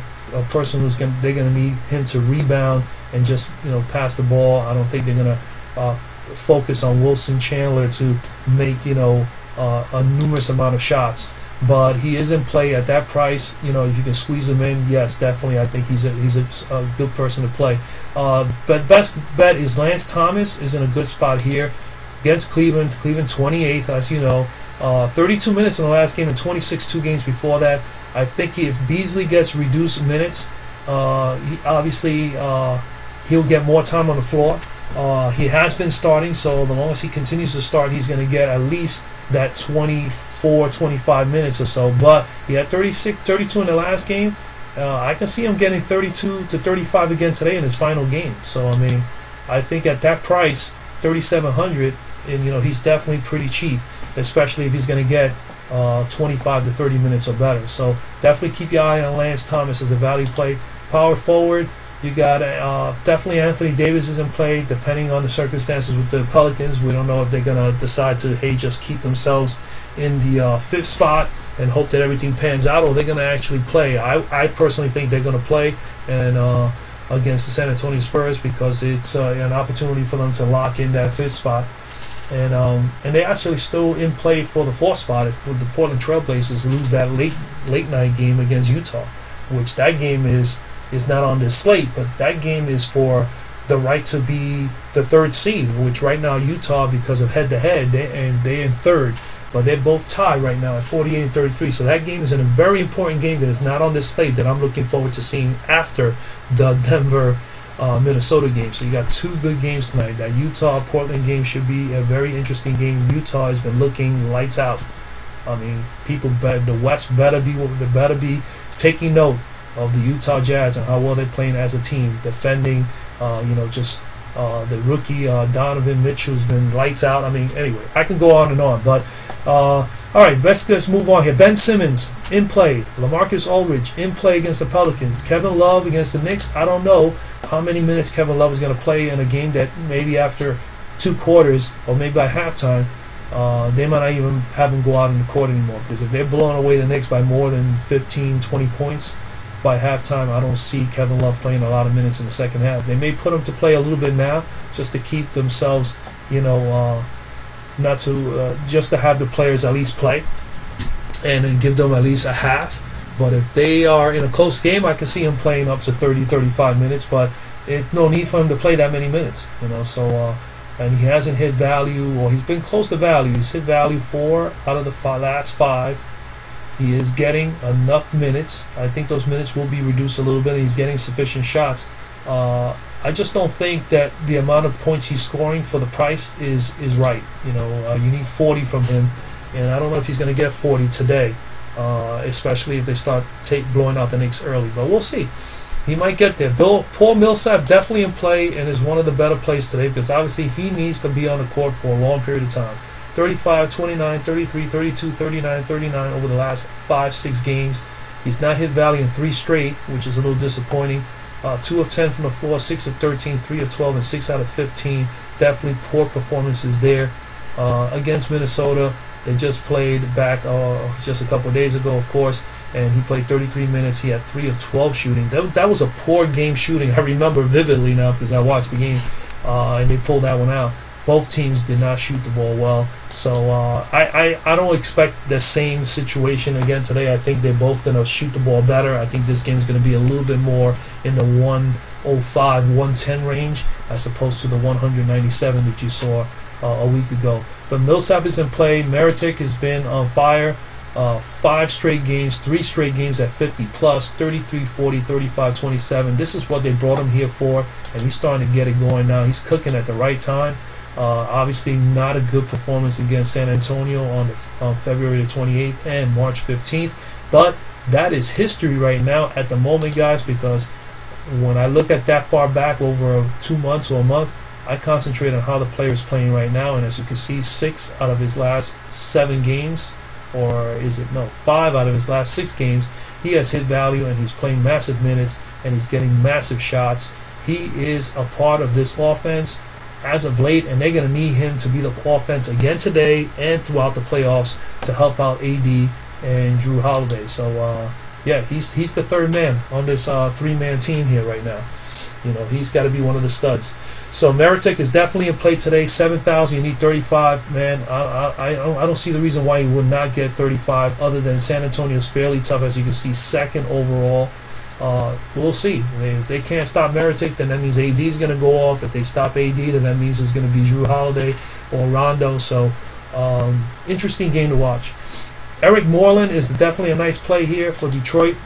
person they're going to need him to rebound and just pass the ball. I don't think they're going to focus on Wilson Chandler to make a numerous amount of shots. But he is in play at that price. If you can squeeze him in, yes, definitely. I think he's a good person to play. But best bet is Lance Thomas is in a good spot here against Cleveland. Cleveland 28th, as you know. 32 minutes in the last game and 26 2 games before that. I think if Beasley gets reduced minutes, he obviously he'll get more time on the floor. He has been starting, so the longer he continues to start, he's going to get at least that 24, 25 minutes or so. But he had 32 in the last game. I can see him getting 32 to 35 again today in his final game. So, I mean, I think at that price, 3,700, and he's definitely pretty cheap, especially if he's going to get 25 to 30 minutes or better. So definitely keep your eye on Lance Thomas as a value play. Power forward, you got definitely Anthony Davis is in play, depending on the circumstances with the Pelicans. We don't know if they're going to decide to, hey, just keep themselves in the fifth spot and hope that everything pans out, or they're going to actually play. I personally think they're going to play and against the San Antonio Spurs, because it's an opportunity for them to lock in that fifth spot. And they're actually still in play for the fourth spot if the Portland Trailblazers lose that late night game against Utah, which that game is not on this slate, but that game is for the right to be the third seed, which right now Utah, because of head-to-head, they're in third, but they're both tied right now at 48 and 33. So that game is a very important game that is not on this slate that I'm looking forward to seeing after the Denver Minnesota game. So you got two good games tonight. That Utah-Portland game should be a very interesting game. Utah has been looking lights out. I mean, the West better be taking note of the Utah Jazz and how well they're playing as a team, defending. The rookie Donovan Mitchell's been lights out. I mean, anyway, I can go on and on, but all right, let's move on here. Ben Simmons in play. LaMarcus Aldridge in play against the Pelicans. Kevin Love against the Knicks. I don't know how many minutes Kevin Love is going to play in a game that maybe after 2 quarters or maybe by halftime, they might not even have him go out in the court anymore, because if they're blowing away the Knicks by more than 15, 20 points by halftime, I don't see Kevin Love playing a lot of minutes in the second half. They may put him to play a little bit now just to keep themselves, just to have the players at least play and give them at least a half. But if they are in a close game, I can see him playing up to 30, 35 minutes, but it's no need for him to play that many minutes, so and he hasn't hit value, or he's been close to value. He's hit value 4 out of the last 5. He is getting enough minutes. I think those minutes will be reduced a little bit, and he's getting sufficient shots. I just don't think that the amount of points he's scoring for the price is right. You need 40 from him, and I don't know if he's going to get 40 today, especially if they start blowing out the Knicks early. But we'll see. He might get there. Paul Millsap definitely in play and is one of the better plays today, because obviously he needs to be on the court for a long period of time. 35, 29, 33, 32, 39, 39 over the last 5-6 games. He's not hit value in 3 straight, which is a little disappointing. 2 of 10 from the floor, 6 of 13, 3 of 12, and 6 out of 15. Definitely poor performances there. Against Minnesota, they just played back just a couple of days ago, of course, and he played 33 minutes. He had 3 of 12 shooting. That was a poor game shooting. I remember vividly now because I watched the game, and they pulled that one out. Both teams did not shoot the ball well, so I don't expect the same situation again today. I think they're both going to shoot the ball better. I think this game is going to be a little bit more in the 105, 110 range as opposed to the 197 that you saw a week ago. But Millsap is in play. Meritic has been on fire. 5 straight games, 3 straight games at 50 plus, 33, 40, 35, 27. This is what they brought him here for, and he's starting to get it going now. He's cooking at the right time. Obviously not a good performance against San Antonio on February the 28th and March 15th, but that is history right now at the moment, guys, because when I look at that far back over 2 months or a month, I concentrate on how the player is playing right now, and as you can see, 6 out of his last 7 games, or is it, no, 5 out of his last 6 games, he has hit value, and he's playing massive minutes, and he's getting massive shots. He is a part of this offense as of late, and they're going to need him to be the offense again today and throughout the playoffs to help out AD and Drew Holiday. So yeah, he's the third man on this 3-man team here right now. He's got to be one of the studs. So Meritic is definitely in play today. 7,000, you need 35. Man, I don't see the reason why he would not get 35, other than San Antonio is fairly tough, as you can see, 2nd overall. We'll see. If they can't stop Meritic, then that means AD is going to go off. If they stop AD, then that means it's going to be Drew Holiday or Rondo. So interesting game to watch. Eric Moreland is definitely a nice play here for Detroit.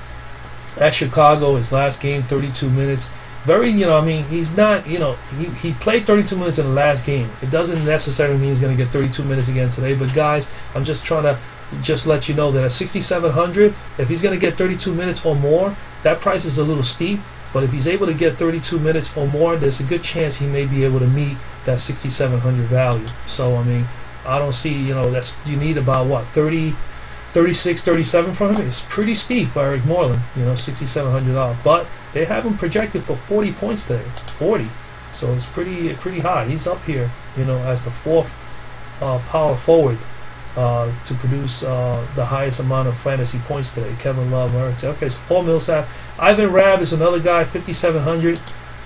At Chicago, his last game, 32 minutes. very, I mean, he's not, he played 32 minutes in the last game. It doesn't necessarily mean he's going to get 32 minutes again today. But guys, I'm just trying to just let you know that at 6,700, if he's going to get 32 minutes or more, that price is a little steep. But if he's able to get 32 minutes or more, there's a good chance he may be able to meet that 6,700 value. So, I mean, I don't see, you need about, what, 36, 37 from him. It's pretty steep for Eric Moreland, $6,700. But they have him projected for 40 points today, 40. So it's pretty high. He's up here, as the fourth power forward to produce the highest amount of fantasy points today. Kevin Love, okay, so Paul Millsap. Ivan Rabb is another guy, 5,700.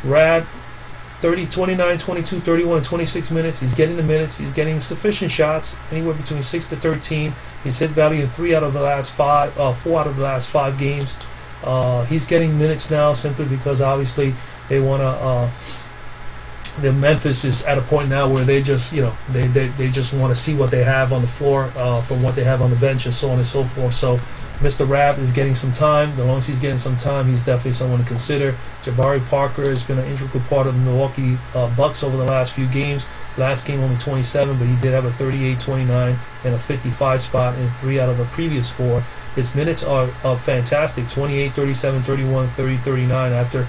Rabb, 30, 29, 22, 31, 26 minutes. He's getting the minutes. He's getting sufficient shots, anywhere between 6 to 13. He's hit value in 4 out of the last 5 games. He's getting minutes now simply because obviously they want to. The Memphis is at a point now where they just, they just want to see what they have on the floor from what they have on the bench and so on and so forth. So Mr. Rabb is getting some time. As long as he's getting some time, he's definitely someone to consider. Jabari Parker has been an integral part of the Milwaukee Bucks over the last few games. Last game only 27, but he did have a 38, 29, and a 55 spot in 3 out of the previous 4. His minutes are fantastic, 28, 37, 31, 30, 39, after,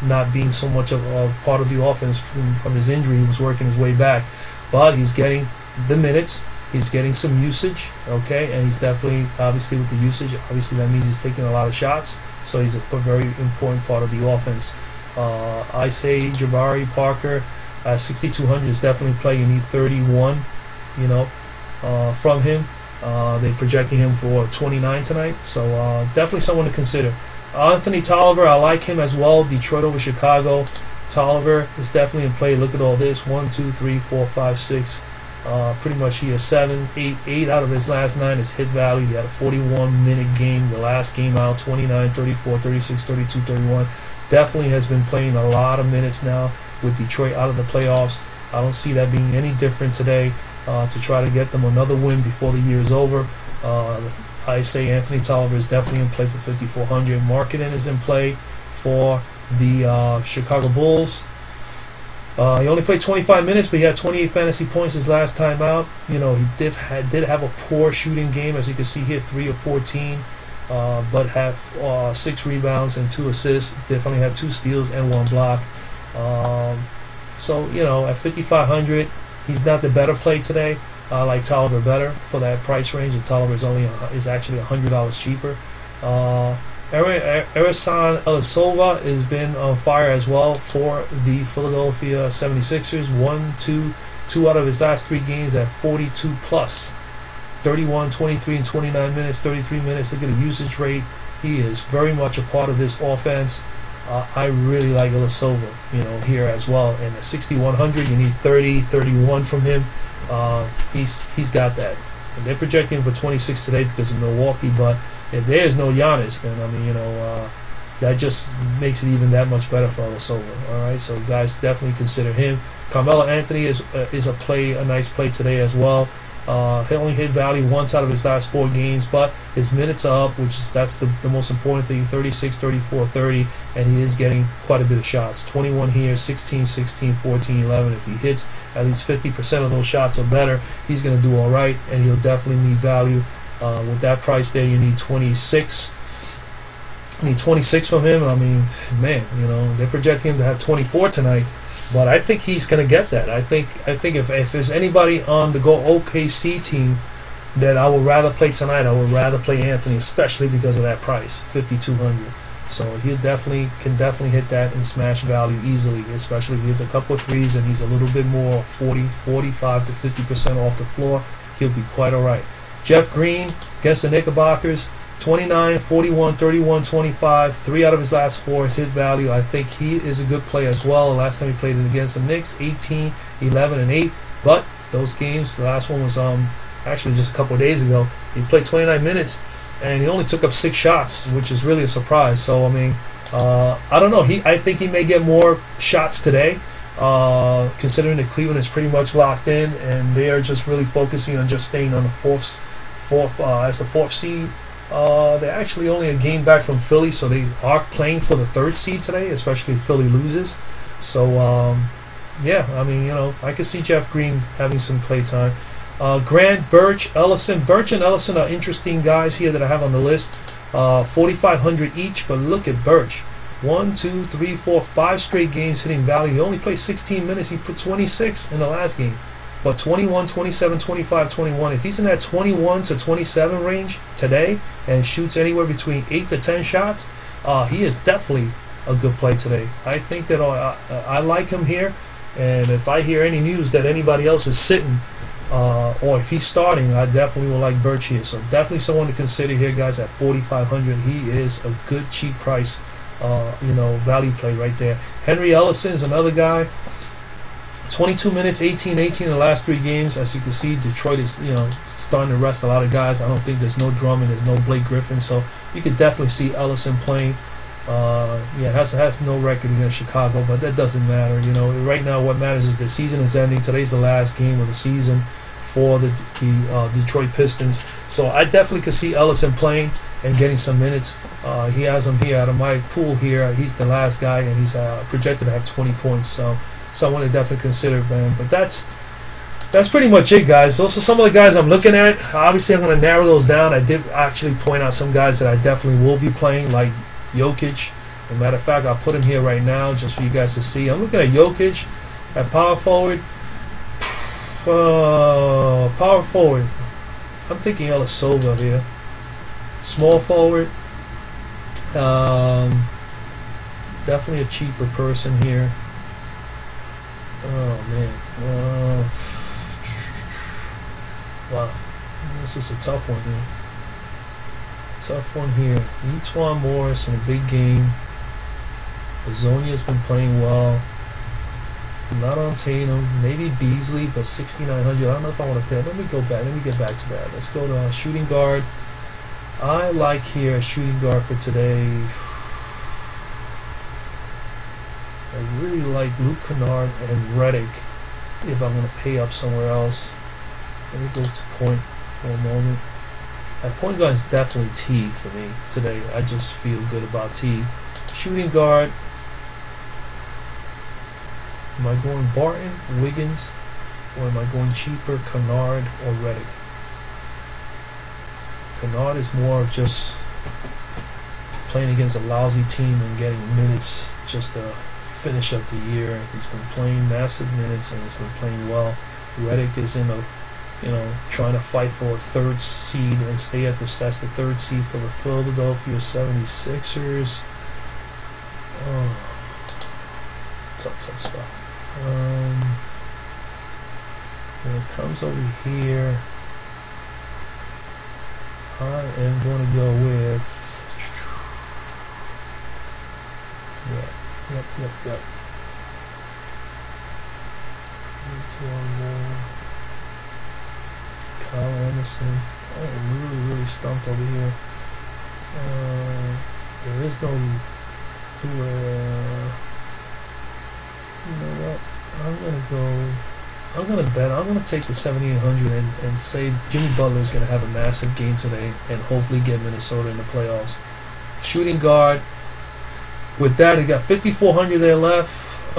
not being so much of a part of the offense from his injury. He was working his way back. But he's getting the minutes. He's getting some usage, okay? And he's definitely, obviously, with the usage, obviously that means he's taking a lot of shots. So he's a very important part of the offense. I say Jabari Parker, 6,200 is definitely play. You need 31, from him. They're projecting him for 29 tonight, so definitely someone to consider. Anthony Tolliver, I like him as well. Detroit over Chicago. Tolliver is definitely in play. Look at all this: 1, 2, 3, 4, 5, 6. Pretty much he has 7, 8 out of his last 9 is hit value. He had a 41-minute game. The last game out, 29, 34, 36, 32, 31. Definitely has been playing a lot of minutes now with Detroit out of the playoffs. I don't see that being any different today. To try to get them another win before the year is over. I say Anthony Tolliver is definitely in play for 5,400. Marketing is in play for the Chicago Bulls. He only played 25 minutes, but he had 28 fantasy points his last time out. He did have a poor shooting game, as you can see here, 3 of 14, but have 6 rebounds and 2 assists. Definitely had 2 steals and 1 block. So at 5,500. He's not the better play today. I like Tolliver better for that price range, and Tolliver is actually $100 cheaper. Ersan Ilyasova has been on fire as well for the Philadelphia 76ers. 2 out of his last 3 games at 42 plus. 31, 23, and 29 minutes, 33 minutes. Look at the usage rate. He is very much a part of this offense. I really like Ilyasova, here as well. And at 6,100, you need 30, 31 from him. He's got that. And they're projecting him for 26 today because of Milwaukee. But if there is no Giannis, then that just makes it even that much better for Ilyasova. All right, so guys, definitely consider him. Carmelo Anthony is a nice play today as well. He only hit value once out of his last 4 games, but his minutes are up, that's the most important thing. 36, 34, 30, and he is getting quite a bit of shots. 21 here, 16, 16, 14, 11. If he hits at least 50% of those shots or better, he's going to do all right, and he'll definitely need value. With that price there, you need 26. You need 26 from him. I mean, man, they're projecting him to have 24 tonight. But I think he's going to get that. I think if there's anybody on the OKC team that I would rather play tonight, I would rather play Anthony, especially because of that price, 5,200. So he can definitely hit that and smash value easily, especially if he hits a couple of threes and he's a little bit more 45 to 50% off the floor. He'll be quite all right. Jeff Green against the Knickerbockers. 29, 41, 31, 25. 3 out of his last 4 is hit value. I think he is a good play as well. The last time he played it against the Knicks, 18, 11, and 8. But those games, the last one was actually just a couple of days ago. He played 29 minutes, and he only took up 6 shots, which is really a surprise. So, I mean, I don't know. I think he may get more shots today, considering that Cleveland is pretty much locked in, and they are just really focusing on just staying on the fourth as the 4th seed. They're actually only a game back from Philly, so they are playing for the 3rd seed today, especially if Philly loses. So, yeah, I mean, you know, I could see Jeff Green having some play time. Grant, Birch, Ellison. Birch and Ellison are interesting guys here that I have on the list. 4,500 each, but look at Birch. 1, 2, 3, 4, 5 straight games hitting value. He only played 16 minutes. He put 26 in the last game. But 21, 27, 25, 21. If he's in that 21 to 27 range today and shoots anywhere between 8 to 10 shots, he is definitely a good play today. I think that I like him here. And if I hear any news that anybody else is sitting, or if he's starting, I definitely will like Birch here. So definitely someone to consider here, guys, at 4,500. He is a good cheap price, you know, value play right there. Henry Ellison is another guy. 22 minutes, 18 in the last 3 games. As you can see, Detroit is, you know, starting to rest a lot of guys. I don't think there's no Drummond, there's no Blake Griffin, so you could definitely see Ellison playing. Yeah, has no record against Chicago, but that doesn't matter. You know, right now what matters is the season is ending. Today's the last game of the season for the Detroit Pistons. So I definitely could see Ellison playing and getting some minutes. He has him here out of my pool here. He's the last guy, and he's projected to have 20 points. So someone to definitely consider, man. But that's pretty much it, guys. Those are some of the guys I'm looking at. Obviously, I'm going to narrow those down. I did actually point out some guys that I definitely will be playing, like Jokic. As a matter of fact, I'll put him here right now just for you guys to see. I'm looking at Jokic at power forward. Power forward. I'm thinking Ilyasova here. Small forward. Definitely a cheaper person here. Oh man. Wow. This is a tough one here. Tough one here. Etuan Morris in a big game. Azonia's been playing well. Not on Tatum. Maybe Beasley, but 6,900. I don't know if I want to pay. Let me go back. Let me get back to that. Let's go to shooting guard. I like here a shooting guard for today. I really like Luke Kennard and Redick if I'm going to pay up somewhere else. Let me go to point for a moment. At point guard is definitely Teague for me today. I just feel good about Teague. Shooting guard. Am I going Barton, Wiggins, or am I going cheaper, Kennard or Redick? Kennard is more of just playing against a lousy team and getting minutes just to finish up the year. He's been playing massive minutes and he's been playing well. Redick is in a, you know, trying to fight for a 3rd seed and stay at that's the 3rd seed for the Philadelphia 76ers. Oh, tough spot. When it comes over here, I am going to go with yep. There's one more. Kyle Anderson. I am really stumped over here. There is no you know what? I'm gonna bet. I'm gonna take the 7,800 and say Jimmy Butler is gonna have a massive game today and hopefully get Minnesota in the playoffs. Shooting guard. With that, I got 5,400 there left.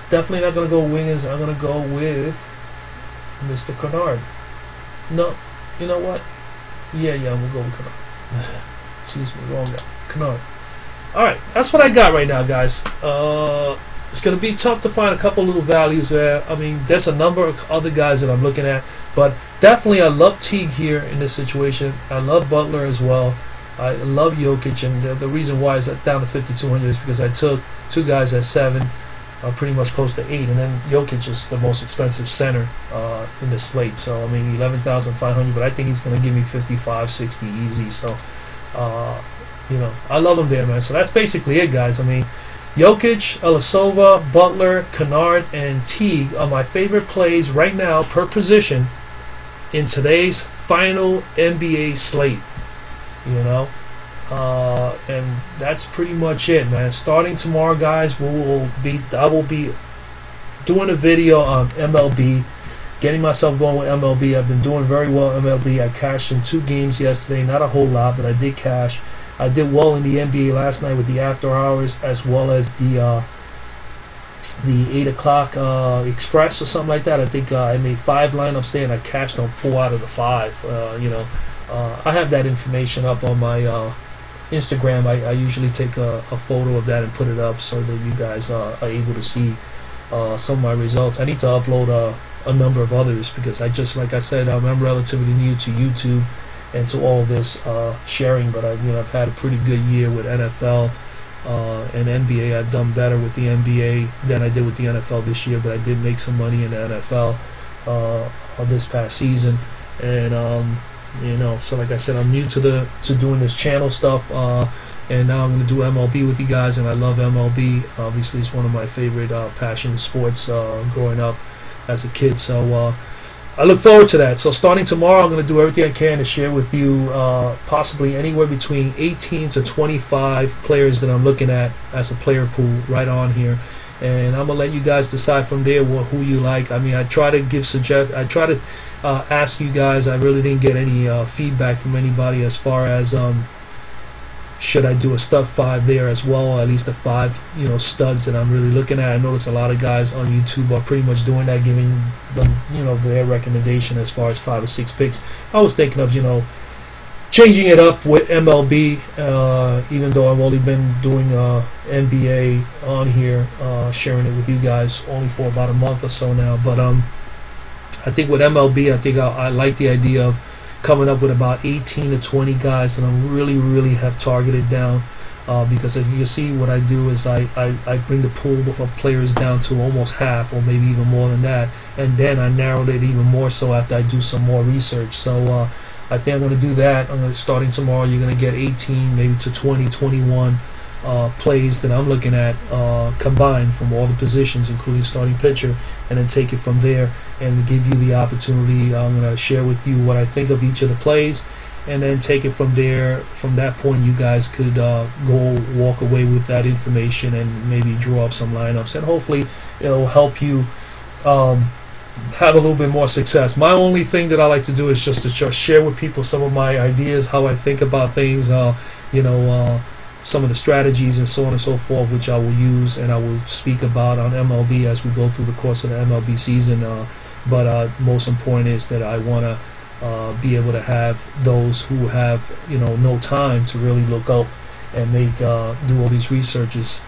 Definitely not gonna go Wiggins. I'm gonna go with Mr. Kennard. No, you know what? Yeah, I'm gonna go with Kennard. Excuse me, wrong guy. Kennard. All right, that's what I got right now, guys. It's going to be tough to find a couple little values there. I mean, there's a number of other guys that I'm looking at, but definitely I love Teague here in this situation. I love Butler as well. I love Jokic, and the reason why is that down to 5,200 is because I took 2 guys at 7, pretty much close to 8, and then Jokic is the most expensive center in the slate. So, I mean, 11,500, but I think he's going to give me 55, 60 easy. So, you know, I love him there, man. So that's basically it, guys. I mean, Jokic, Ilyasova, Butler, Kennard, and Teague are my favorite plays right now per position in today's final NBA slate. You know, and that's pretty much it, man. Starting tomorrow, guys, I will be doing a video on MLB getting myself going with MLB. I've been doing very well MLB. I cashed in 2 games yesterday, not a whole lot, but I did cash. I did well in the NBA last night with the after hours, as well as the 8 o'clock express or something like that. I think I made 5 lineups there, and I cashed on 4 out of the 5. I have that information up on my Instagram. I usually take a photo of that and put it up so that you guys are able to see some of my results. I need to upload a number of others because like I said, I'm relatively new to YouTube and to all this sharing, but I've had a pretty good year with NFL and NBA. I've done better with the NBA than I did with the NFL this year, but I did make some money in the NFL this past season. And so like I said, I'm new to doing this channel stuff, and now I'm going to do MLB with you guys, and I love MLB. Obviously, it's one of my favorite passion sports growing up as a kid, so I look forward to that. So starting tomorrow, I'm going to do everything I can to share with you possibly anywhere between 18 to 25 players that I'm looking at as a player pool right on here, and I'm going to let you guys decide from there who you like. I mean, I try to ask you guys. I really didn't get any feedback from anybody as far as should I do a stud 5 there as well, or at least the 5 studs that I'm really looking at. I notice a lot of guys on YouTube are pretty much doing that, giving them their recommendation as far as 5 or 6 picks. I was thinking of changing it up with MLB, even though I've only been doing NBA on here, sharing it with you guys only for about a month or so now. But I think with MLB, I like the idea of coming up with about 18 to 20 guys that I really have targeted down, because as you see, what I do is I bring the pool of players down to almost half, or maybe even more than that, and then I narrowed it even more so after I do some more research. So I think I'm going to do that. Starting tomorrow, you're going to get 18 maybe to 20, 21 plays that I'm looking at combined from all the positions, including starting pitcher, and then take it from there and give you the opportunity. I'm going to share with you what I think of each of the plays, and then take it from there. From that point, you guys could walk away with that information and maybe draw up some lineups, and hopefully it'll help you have a little bit more success. My only thing that I like to do is just to share with people some of my ideas, how I think about things, some of the strategies and so on and so forth, which I will use and I will speak about on MLB as we go through the course of the MLB season. But most important is that I want to be able to have those who have no time to really look up and do all these researches,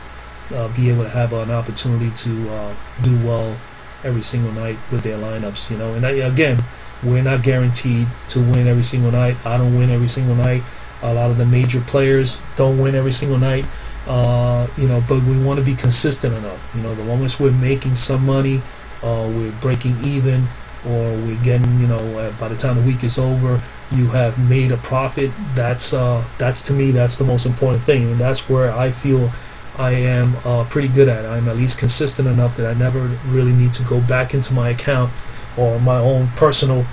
be able to have an opportunity to do well every single night with their lineups. And again, we're not guaranteed to win every single night. I don't win every single night. A lot of the major players don't win every single night, but we want to be consistent enough. The longest we're making some money, we're breaking even, or we're getting, by the time the week is over, you have made a profit. That's to me, that's the most important thing, and that's where I feel I am pretty good at. I'm at least consistent enough that I never really need to go back into my account or my own personal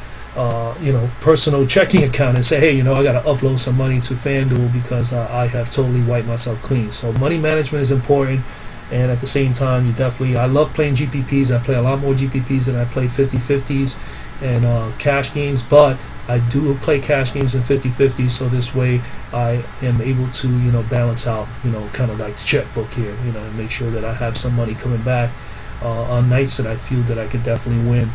checking account and say, hey, I got to upload some money to Fanduel because I have totally wiped myself clean. So money management is important, and at the same time, I love playing GPPs. I play a lot more GPPs than I play 50-50s and cash games, but I do play cash games and 50-50s, so this way I am able to balance out kind of like the checkbook here, and make sure that I have some money coming back on nights that I feel that I could definitely win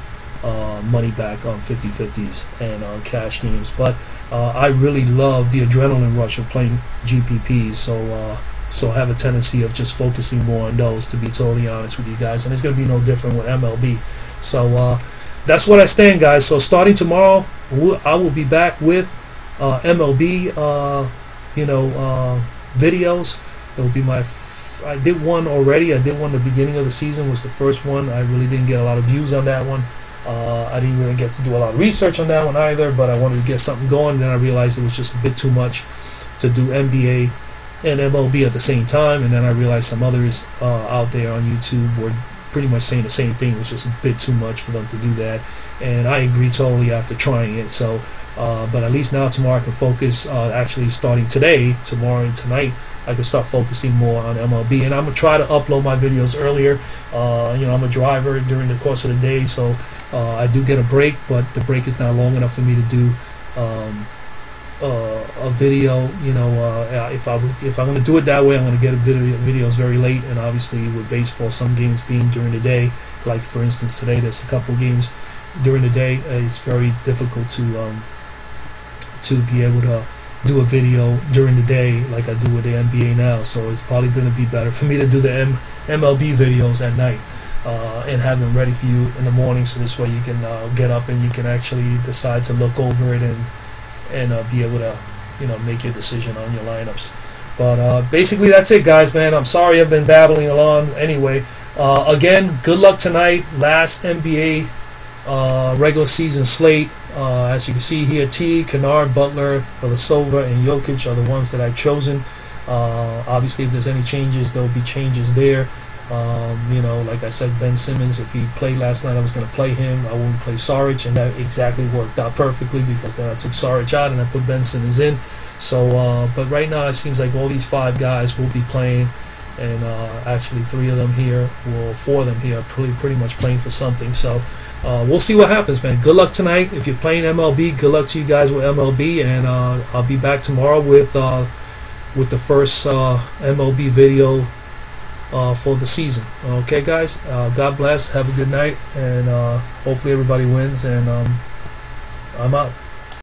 money back on 50-50s and on cash games. But I really love the adrenaline rush of playing GPPs, so I have a tendency of just focusing more on those, to be totally honest with you guys, and it's going to be no different with MLB. So that's what I stand, guys. So starting tomorrow, I will be back with MLB videos. It will be I did one already. I did one at the beginning of the season, was the first one. I really didn't get a lot of views on that one. I didn't really get to do a lot of research on that one either, but I wanted to get something going. Then I realized it was just a bit too much to do NBA and MLB at the same time, and then I realized some others out there on YouTube were pretty much saying the same thing. It was just a bit too much for them to do that, and I agree totally after trying it. So but at least now tomorrow I can focus, actually starting today, tomorrow and tonight, I can start focusing more on MLB, and I'm gonna try to upload my videos earlier. I'm a driver during the course of the day, so I do get a break, but the break is not long enough for me to do a video. If I'm going to do it that way, I'm going to get videos very late, and obviously with baseball, some games being during the day, like for instance today, there's a couple games during the day. It's very difficult to be able to do a video during the day like I do with the NBA now. So it's probably going to be better for me to do the MLB videos at night and have them ready for you in the morning, so this way you can get up and you can actually decide to look over it and be able to make your decision on your lineups. But basically that's it, guys, man. I'm sorry I've been babbling along. Anyway, again, good luck tonight. Last NBA regular season slate. As you can see here, T, Kennard, Butler, Ilyasova, and Jokic are the ones that I've chosen. Obviously, if there's any changes, there will be changes there. Like I said, Ben Simmons, if he played last night, I was going to play him. I wouldn't play Saric, and that exactly worked out perfectly, because then I took Saric out and I put Ben Simmons in. So, but right now it seems like all these 5 guys will be playing, and actually 3 of them here, well, 4 of them here are pretty much playing for something. So we'll see what happens, man. Good luck tonight. If you're playing MLB, good luck to you guys with MLB, and I'll be back tomorrow with the first MLB video for the season. Okay, guys, God bless, have a good night, and hopefully everybody wins, and I'm out.